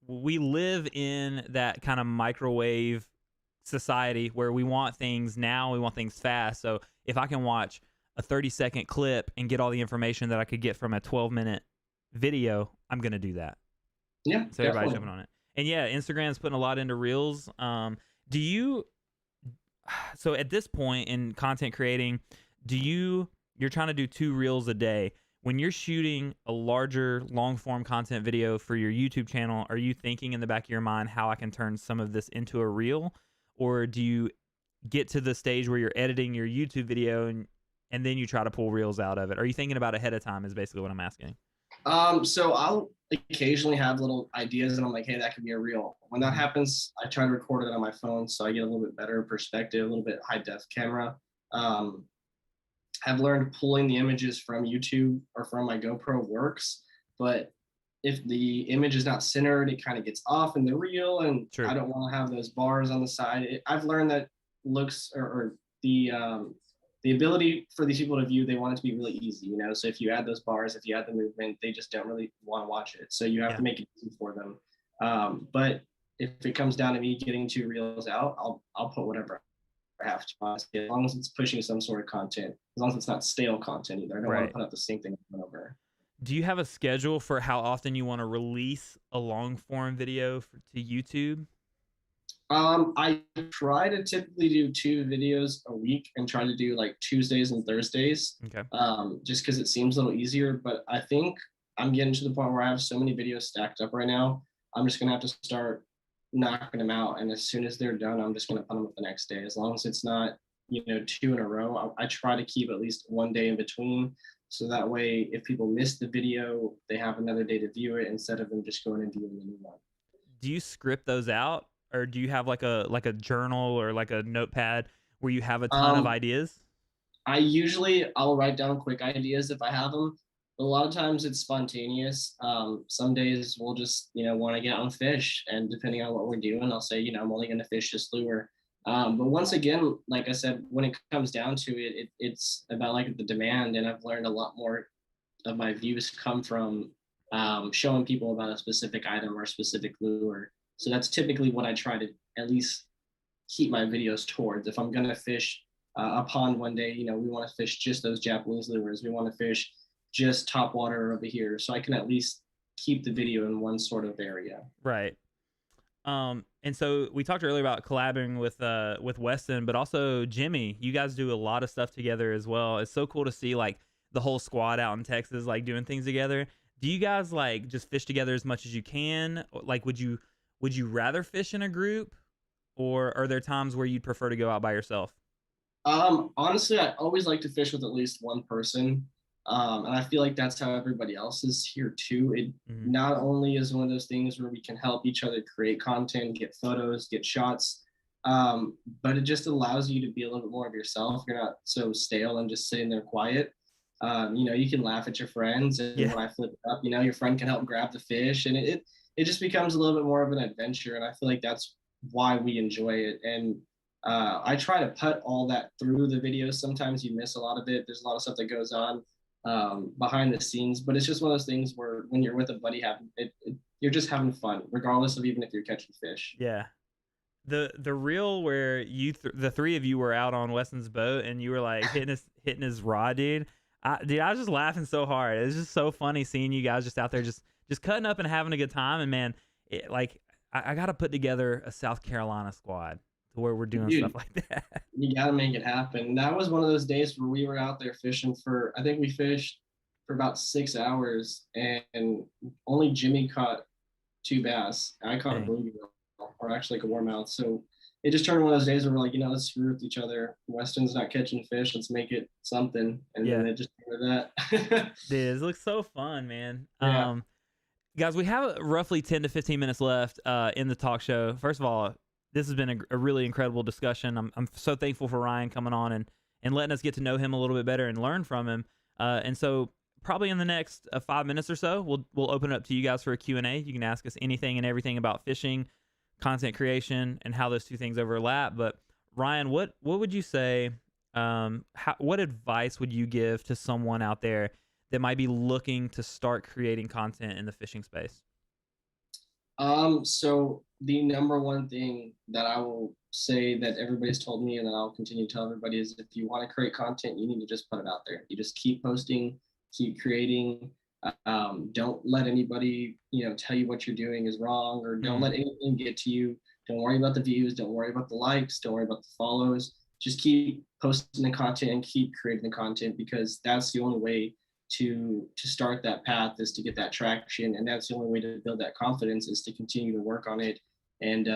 We live in that kind of microwave society where we want things now, we want things fast. So if I can watch a 30-second clip and get all the information that I could get from a 12-minute video, I'm going to do that. Yeah, So everybody's jumping on it. And yeah, Instagram's putting a lot into Reels. Do you, so at this point in content creating, you're trying to do 2 Reels a day. When you're shooting a larger long form content video for your YouTube channel, are you thinking in the back of your mind how I can turn some of this into a Reel? Or do you get to the stage where you're editing your YouTube video and then you try to pull Reels out of it? Are you thinking about ahead of time is basically what I'm asking. So I'll occasionally have little ideas and I'm like, hey, that could be a Reel. When that happens, I try to record it on my phone so I get a little bit better perspective, a little bit high def camera. I've learned pulling the images from YouTube or from my GoPro works, but if the image is not centered, it kind of gets off in the reel, and True. I don't want to have those bars on the side. I've learned that looks or the ability for these people to view, they want it to be really easy, you know. So if you add those bars, if you add the movement, they just don't really want to watch it. So you have to make it easy for them. But if it comes down to me getting 2 Reels out, I'll put whatever I have to, honestly, as long as it's pushing some sort of content, as long as it's not stale content either. I don't want to put up the same thing over. Do you have a schedule for how often you want to release a long form video to YouTube? I try to typically do 2 videos a week and try to do like Tuesdays and Thursdays. Okay. Just because it seems a little easier, but I think I'm getting to the point where I have so many videos stacked up right now. I'm just gonna have to start knocking them out, and as soon as they're done, I'm just gonna put them up the next day. As long as it's not, you know, 2 in a row, I try to keep at least 1 day in between, so that way if people miss the video, they have another day to view it instead of them just going and viewing the new one. Do you script those out, or do you have like a journal or like a notepad where you have a ton of ideas? I'll write down quick ideas if I have them. But a lot of times it's spontaneous. Some days we'll just, you know, want to get out and fish, and depending on what we're doing, I'll say, you know, I'm only going to fish this lure. But once again, like I said, when it comes down to it, it's about like the demand, and I've learned a lot more of my views come from showing people about a specific item or a specific lure. So that's typically what I try to at least keep my videos towards. If I'm going to fish a pond one day, you know, we want to fish just those Japanese lures. We want to fish just top water over here. So I can at least keep the video in one sort of area. Right. And so we talked earlier about collabing with Weston, but also Jimmy. You guys do a lot of stuff together as well. It's so cool to see like the whole squad out in Texas, like doing things together. Do you guys like just fish together as much as you can? Like, would you rather fish in a group, or are there times where you'd prefer to go out by yourself? Honestly, I always like to fish with at least one person. And I feel like that's how everybody else is here too. It not only is one of those things where we can help each other create content, get photos, get shots, but it just allows you to be a little bit more of yourself. You're not so stale and just sitting there quiet. You know, you can laugh at your friends, and when I flip it up, you know, your friend can help grab the fish, and it just becomes a little bit more of an adventure. And I feel like that's why we enjoy it. And I try to put all that through the videos. Sometimes you miss a lot of it. There's a lot of stuff that goes on behind the scenes, but it's just one of those things where when you're with a buddy, you're just having fun, regardless of even if you're catching fish. Yeah. The reel where the 3 of you were out on Weston's boat and you were like hitting his rod, dude. I was just laughing so hard. It was just so funny seeing you guys just out there just cutting up and having a good time. And man, I got to put together a South Carolina squad to where we're doing stuff like that. You got to make it happen. That was one of those days where we were out there fishing I think we fished for about 6 hours, and only Jimmy caught 2 bass. I caught a bluegill, or actually like a warmouth. So it just turned one of those days where we're like, you know, let's screw with each other. Weston's not catching fish. Let's make it something. And then it just turned that. Dude, it looks so fun, man. Yeah. Guys, we have roughly 10 to 15 minutes left in the talk show. First of all, this has been a really incredible discussion. I'm so thankful for Ryan coming on and letting us get to know him a little bit better and learn from him. And so probably in the next 5 minutes or so, we'll open it up to you guys for a Q&A. You can ask us anything and everything about fishing, content creation, and how those two things overlap. But Ryan, what would you say, what advice would you give to someone out there that might be looking to start creating content in the fishing space? So the number one thing that I will say that everybody's told me and that I'll continue to tell everybody is if you want to create content, you need to just put it out there. You just keep posting, keep creating. Don't let anybody, tell you what you're doing is wrong, or don't let anything get to you. Don't worry about the views. Don't worry about the likes. Don't worry about the follows. Just keep posting the content and keep creating the content, because that's the only way to start that path, is to get that traction, and that's the only way to build that confidence, is to continue to work on it, and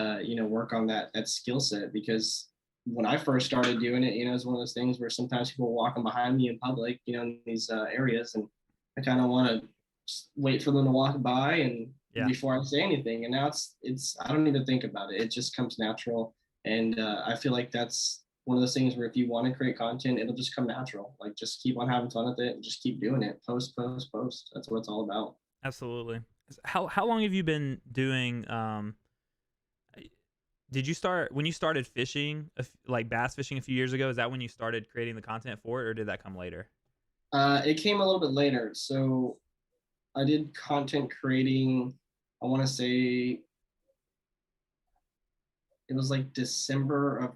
work on that skill set. Because when I first started doing it, it's one of those things where sometimes people are walking behind me in public, in these areas, and I kind of want to wait for them to walk by and before I say anything. And now it's I don't even think about it. It just comes natural, and I feel like that's one of those things where if you want to create content, it'll just come natural. Like, just keep on having fun with it and just keep doing it. Post, post, post. That's what it's all about. Absolutely. How long have you been doing? Did you start when you started fishing, like bass fishing, a few years ago? Is that when you started creating the content for it, or did that come later? It came a little bit later. So I did content creating, I want to say it was like December of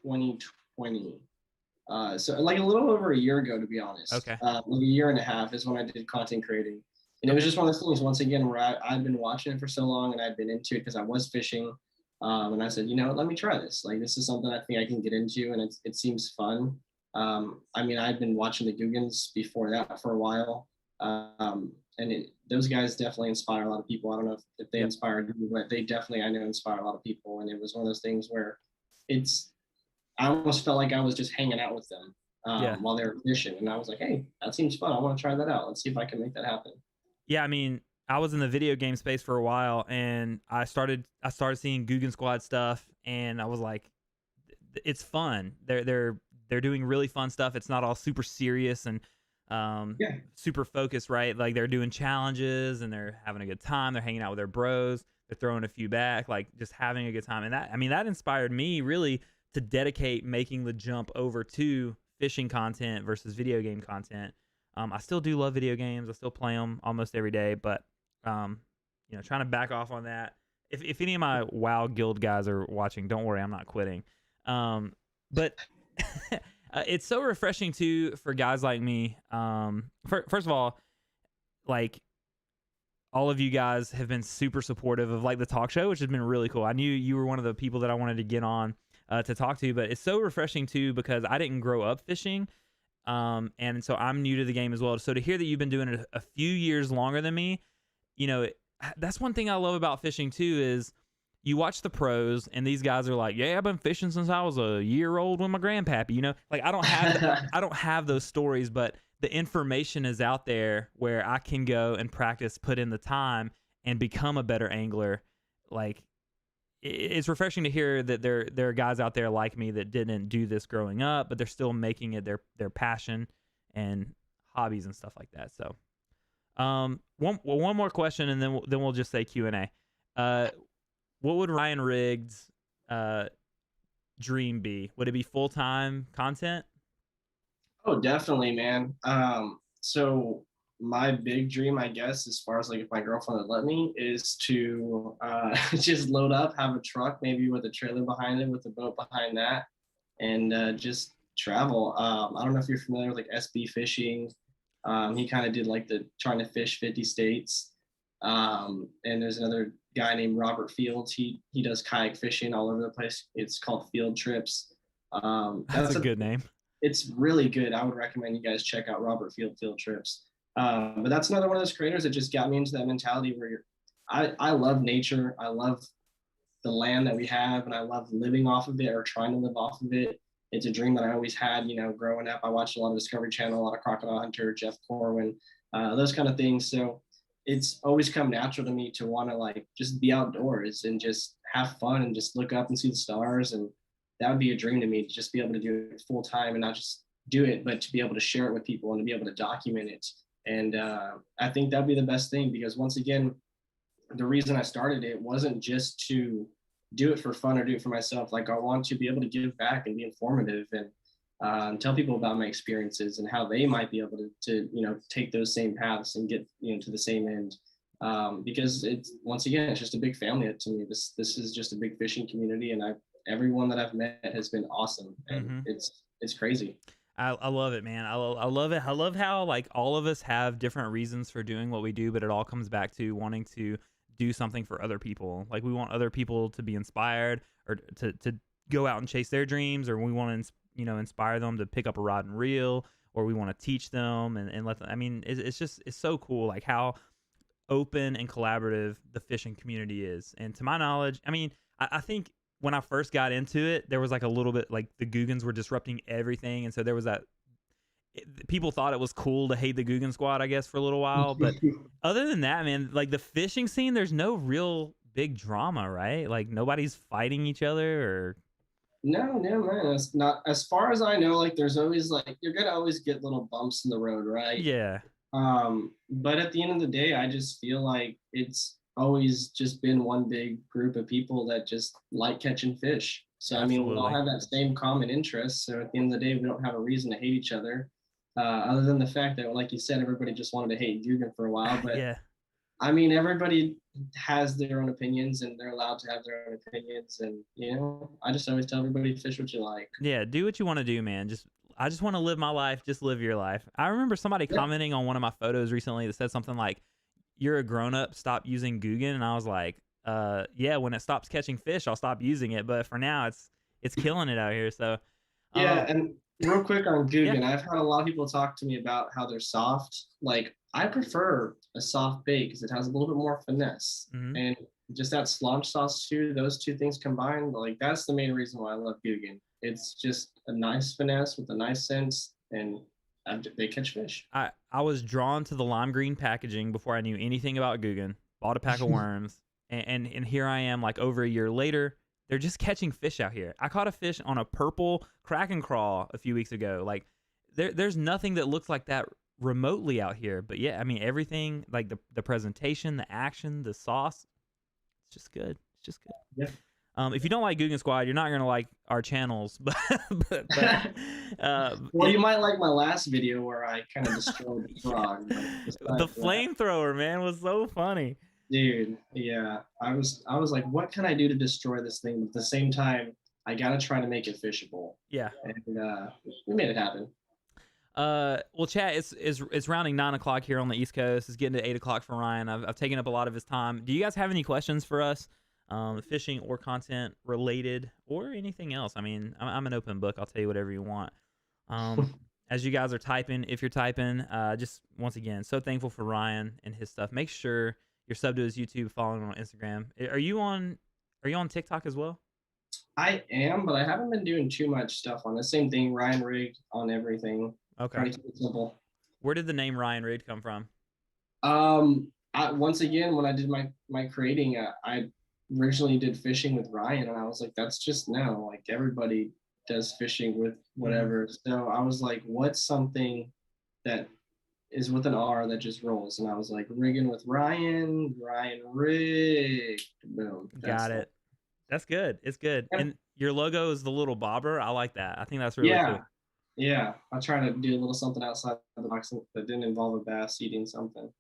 2020. So like a little over a year ago, to be honest. Okay. Like a year and a half is when I did content creating. And it was just one of those things, once again, where I'd been watching it for so long and I'd been into it because I was fishing. And I said, let me try this. Like, this is something I think I can get into, and it seems fun. I mean, I'd been watching the Googans before that for a while. And those guys definitely inspire a lot of people. I don't know if they inspired you, but they definitely, I know, inspire a lot of people. And it was one of those things where I almost felt like I was just hanging out with them while they were fishing. And I was like, hey, that seems fun. I want to try that out. Let's see if I can make that happen. Yeah, I mean, I was in the video game space for a while, and I started seeing Guggen Squad stuff, and I was like, it's fun. They're doing really fun stuff. It's not all super serious and super focused, right? Like, they're doing challenges and they're having a good time. They're hanging out with their bros. They're throwing a few back, like just having a good time. And that inspired me really to dedicate making the jump over to fishing content versus video game content. I still do love video games. I still play them almost every day, but trying to back off on that. If any of my WoW guild guys are watching, don't worry, I'm not quitting. But it's so refreshing too for guys like me. First of all, like, all of you guys have been super supportive of like the talk show, which has been really cool. I knew you were one of the people that I wanted to get on to talk to, but it's so refreshing too because I didn't grow up fishing. And so I'm new to the game as well. So to hear that you've been doing it a few years longer than me, that's one thing I love about fishing too, is you watch the pros and these guys are like, yeah, I've been fishing since I was a year old with my grandpappy, like I don't have those stories, but the information is out there where I can go and practice, put in the time and become a better angler. Like, it's refreshing to hear that there are guys out there like me that didn't do this growing up, but they're still making it their passion and hobbies and stuff like that. So, one more question, and then we'll just say Q&A. What would Ryan Riggs' dream be? Would it be full-time content? Oh, definitely, man. So my big dream, I guess, as far as like if my girlfriend would let me, is to just load up, have a truck, maybe with a trailer behind it, with a boat behind that, and just travel. I don't know if you're familiar with like SB fishing. He kind of did like the trying to fish 50 states. And there's another guy named Robert Fields. He does kayak fishing all over the place. It's called Field Trips. That's a good name. It's really good. I would recommend you guys check out Robert Field Trips. But that's another one of those creators that just got me into that mentality where I love nature. I love the land that we have, and I love living off of it, or trying to live off of it. It's a dream that I always had, growing up. I watched a lot of Discovery Channel, a lot of Crocodile Hunter, Jeff Corwin, those kind of things. So it's always come natural to me to want to like just be outdoors and just have fun and just look up and see the stars. And that would be a dream to me, to just be able to do it full time, and not just do it, but to be able to share it with people and to be able to document it. And I think that'd be the best thing, because once again, the reason I started it wasn't just to do it for fun or do it for myself. Like, I want to be able to give back and be informative, and tell people about my experiences and how they might be able to take those same paths and get to the same end. because it's, once again, it's just a big family to me. This is just a big fishing community, and everyone that I've met has been awesome, and Mm-hmm. it's crazy. I love it, man. I love it. I love how like all of us have different reasons for doing what we do, but it all comes back to wanting to do something for other people. Like we want other people to be inspired or to go out and chase their dreams, or we want to inspire them to pick up a rod and reel, or we want to teach them and let them. I mean, it's just it's so cool like how open and collaborative the fishing community is. And to my knowledge, I mean, I think when I first got into it, there was like a little bit like the Googans were disrupting everything, and so there was that people thought it was cool to hate the Guggen Squad, I guess, for a little while. But other than that, man, like the fishing scene, there's no real big drama, right? Like nobody's fighting each other or. No, man. It's not, as far as I know, like there's always like, you're gonna always get little bumps in the road, right? Yeah. But at the end of the day, I just feel like it's always just been one big group of people that just like catching fish. So I mean, we all Absolutely. have that same common interest. So at the end of the day, we don't have a reason to hate each other, other than the fact that, like you said, everybody just wanted to hate Dugan for a while. But Yeah. I mean, everybody has their own opinions, and they're allowed to have their own opinions. And I just always tell everybody, fish what you like. Yeah, do what you want to do, man. I just want to live my life. Just live your life. I remember somebody Yeah. commenting on one of my photos recently that said something like, "You're a grown up. Stop using Guggen." And I was like, yeah. When it stops catching fish, I'll stop using it. But for now, it's killing it out here. So, Yeah, um, and real quick on yeah. Guggen, I've had a lot of people talk to me about how they're soft. Like, I prefer a soft bait because it has a little bit more finesse. Hmm. And just that slaunch sauce too, those two things combined, like that's the main reason why I love Guggen. It's just a nice finesse with a nice sense, and they catch fish. I was drawn to the lime green packaging before I knew anything about Guggen. Bought a pack of worms, and here I am, like over a year later. They're just catching fish out here. I caught a fish on a purple Kraken crawl a few weeks ago. Like there's nothing that looks like that remotely out here. But yeah, I mean everything like the presentation, the action, the sauce. It's just good. It's just good. Yeah. If you don't like Guggen Squad, you're not gonna like our channels, but Well, you might like my last video where I kind of destroyed the frog. The flamethrower, man, was so funny. Dude, yeah. I was like, what can I do to destroy this thing? But at the same time, I gotta try to make it fishable. Yeah. And we made it happen. Well, chat, it's rounding 9 o'clock here on the East Coast. It's getting to 8 o'clock for Ryan. I've taken up a lot of his time. Do you guys have any questions for us? Fishing or content related or anything else? I mean, I'm an open book. I'll tell you whatever you want. As you guys are typing, if you're typing, just once again, so thankful for Ryan and his stuff. Make sure you're subbed to his YouTube, following him on Instagram. Are you on TikTok as well? I am, but I haven't been doing too much stuff on the same thing. Ryan Rig on everything. Okay. Trying to keep it simple. Where did the name Ryan Reid come from? Once again, when I did my creating, I originally did fishing with Ryan, and I was like, that's just no, like everybody does fishing with whatever. So I was like, what's something that is with an R that just rolls? And I was like, rigging with Ryan Rig. Boom. Got it. That's good. It's good. Yep. And your logo is the little bobber. I like that. I think that's really cool. Yeah. I try to do a little something outside the box that didn't involve a bass eating something.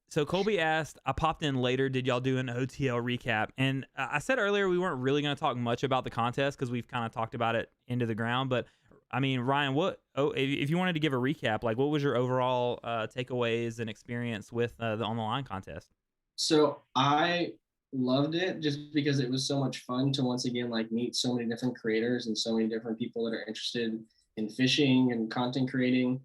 So Colby asked, I popped in later, did y'all do an OTL recap? And I said earlier we weren't really going to talk much about the contest because we've kind of talked about it into the ground. But I mean, Ryan, if you wanted to give a recap, like what was your overall takeaways and experience with the On the Line contest? So I loved it just because it was so much fun to once again like meet so many different creators and so many different people that are interested in fishing and content creating.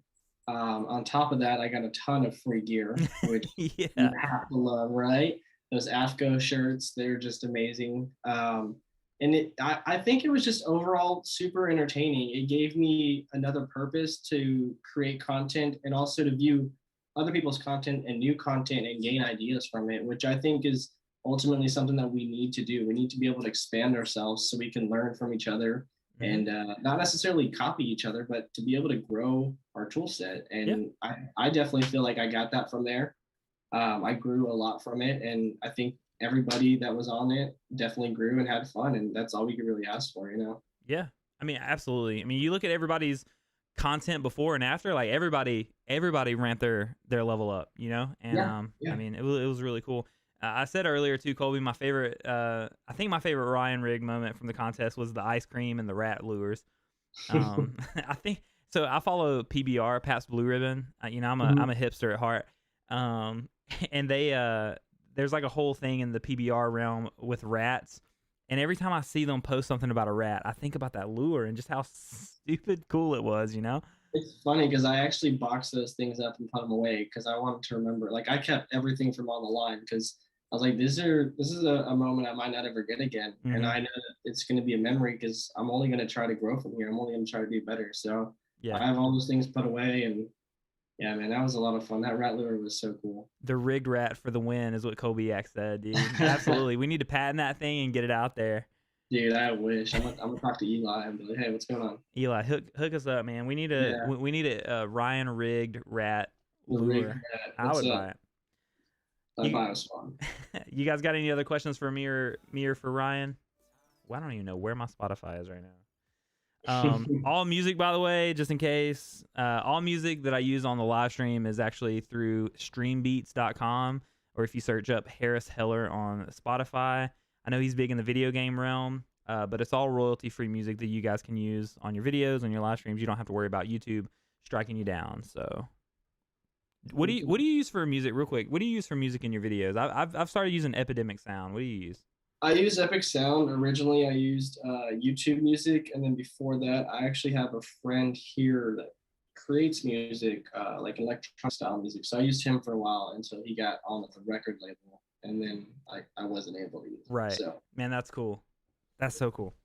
On top of that, I got a ton of free gear, which you have to love, right? Those AFCO shirts, they're just amazing. And I think it was just overall super entertaining. It gave me another purpose to create content and also to view other people's content and new content and gain ideas from it, which I think is ultimately something that we need to do. We need to be able to expand ourselves so we can learn from each other. And not necessarily copy each other, but to be able to grow our tool set. And I definitely feel like I got that from there. I grew a lot from it. And I think everybody that was on it definitely grew and had fun. And that's all we could really ask for, Yeah. I mean, absolutely. I mean, you look at everybody's content before and after, like everybody ramped their level up, you know? And I mean, it was really cool. I said earlier too, Colby, my favorite, I think my favorite Ryan rig moment from the contest was the ice cream and the rat lures. I think so. I follow PBR, Pat's Blue Ribbon. You know, I'm a hipster at heart. And there's like a whole thing in the PBR realm with rats. And every time I see them post something about a rat, I think about that lure and just how stupid cool it was, you know? It's funny because I actually boxed those things up and put them away because I wanted to remember. Like I kept everything from on the line because I was like, this is a moment I might not ever get again. And I know that it's going to be a memory because I'm only going to try to grow from here. I'm only going to try to do better. So I have all those things put away, and yeah, man, that was a lot of fun. That rat lure was so cool. The rigged rat for the win is what Colby X said, dude. Absolutely. We need to patent that thing and get it out there. Dude, I wish. I'm gonna talk to Eli and be like, hey, what's going on? Eli, hook us up, man. We need a Ryan rigged rat lure. I would buy it. That buy was fun. You guys got any other questions for me or for Ryan? Well, I don't even know where my Spotify is right now. All music, by the way, just in case, all music that I use on the live stream is actually through streambeats.com, or if you search up Harris Heller on Spotify. I know he's big in the video game realm, but it's all royalty-free music that you guys can use on your videos, on your live streams. You don't have to worry about YouTube striking you down. So, what do you use for music, real quick? What do you use for music in your videos? I've started using Epidemic Sound. What do you use? I use Epic Sound. Originally, I used YouTube Music, and then before that, I actually have a friend here that creates music, like electronic style music. So I used him for a while until he got on with the record label, and then I wasn't able to use it. Right. So, man, that's cool. That's so cool.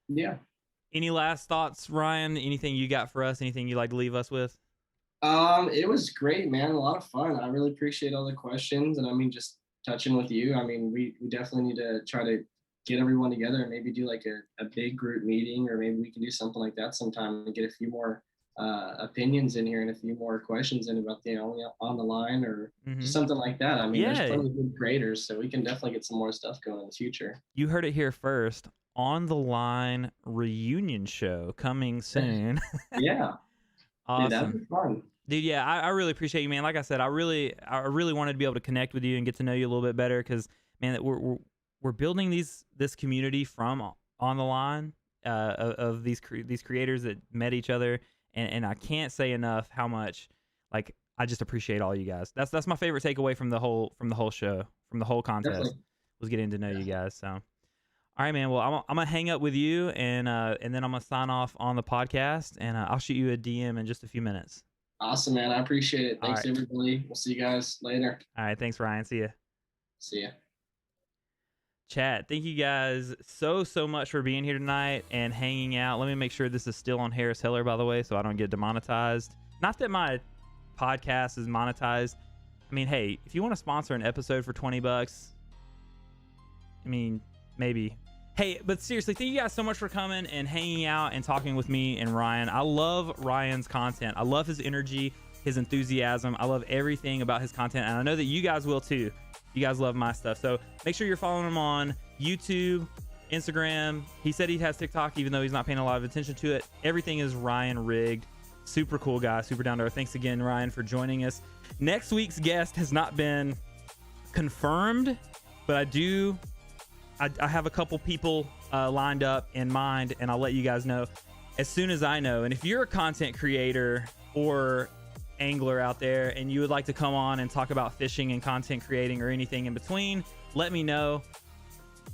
Yeah. Any last thoughts, Ryan? Anything you got for us? Anything you'd like to leave us with? It was great, man. A lot of fun. I really appreciate all the questions, and I mean, just touching with you. I mean, we definitely need to try to get everyone together and maybe do like a big group meeting, or maybe we can do something like that sometime and get a few more opinions in here and a few more questions in about the on the line, or just something like that. I mean, there's plenty of good creators, so we can definitely get some more stuff going in the future. You heard it here first. On the Line reunion show coming soon. Yeah. Awesome. Dude, that'd be fun. Dude, yeah, I really appreciate you, man. Like I said, I really wanted to be able to connect with you and get to know you a little bit better, because, man, we're building this community from On the Line, of these creators that met each other, and I can't say enough how much, like, I just appreciate all you guys. That's my favorite takeaway from the whole show, from the whole contest. Definitely. Was getting to know you guys. So, all right, man. Well, I'm gonna hang up with you, and then I'm gonna sign off on the podcast, and I'll shoot you a DM in just a few minutes. Awesome, man. I appreciate it. Thanks, everybody. We'll see you guys later. All right. Thanks, Ryan. See ya. See ya. Chat, thank you guys so much for being here tonight and hanging out. Let me make sure this is still on Harris Heller, by the way, so I don't get demonetized. Not that my podcast is monetized. I mean, hey, if you want to sponsor an episode for $20, I mean, maybe. Hey, but seriously, thank you guys so much for coming and hanging out and talking with me and Ryan. I love Ryan's content. I love his energy, his enthusiasm. I love everything about his content, and I know that you guys will too. You guys love my stuff. So make sure you're following him on YouTube, Instagram. He said he has TikTok, even though he's not paying a lot of attention to it. Everything is Ryan Rigged. Super cool guy, super down to earth. Thanks again, Ryan, for joining us. Next week's guest has not been confirmed, but I have a couple people lined up in mind, and I'll let you guys know as soon as I know. And if you're a content creator or angler out there and you would like to come on and talk about fishing and content creating or anything in between, let me know.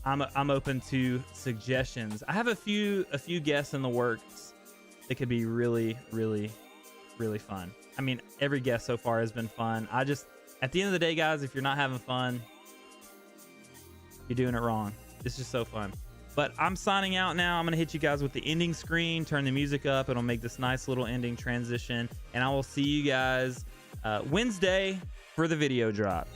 I'm open to suggestions. I have a few guests in the works that could be really fun. I mean, every guest so far has been fun. At the end of the day, guys, if you're not having fun, you're doing it wrong. It's just so fun. But I'm signing out now. I'm going to hit you guys with the ending screen, turn the music up. It'll make this nice little ending transition. And I will see you guys Wednesday for the video drop.